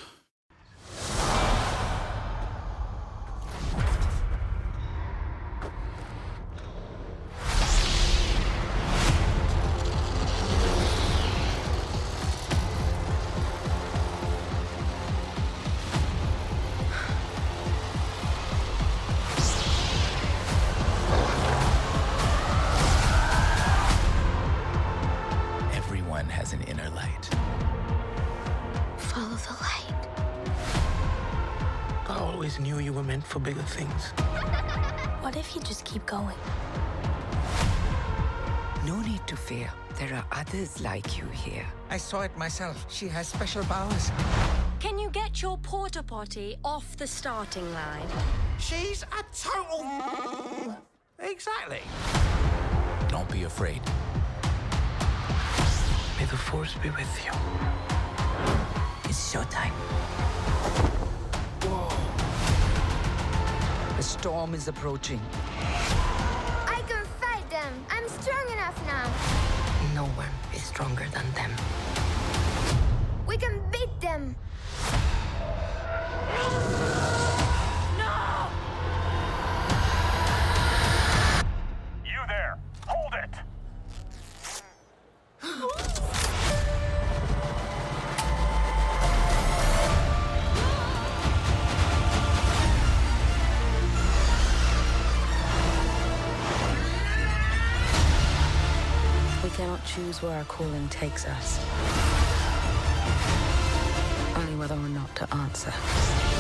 Everyone has an inner light. Follow the light. I always knew you were meant for bigger things. What if you just keep going? No need to fear. There are others like you here. I saw it myself. She has special powers. Can you get your porta potty off the starting line? She's a total. Exactly. Don't be afraid. May the force be with you. It's showtime. The storm is approaching. I can fight them. I'm strong enough now. No one is stronger than them. We can beat them. You there! Hold it! choose where our calling takes us. Only whether or not to answer.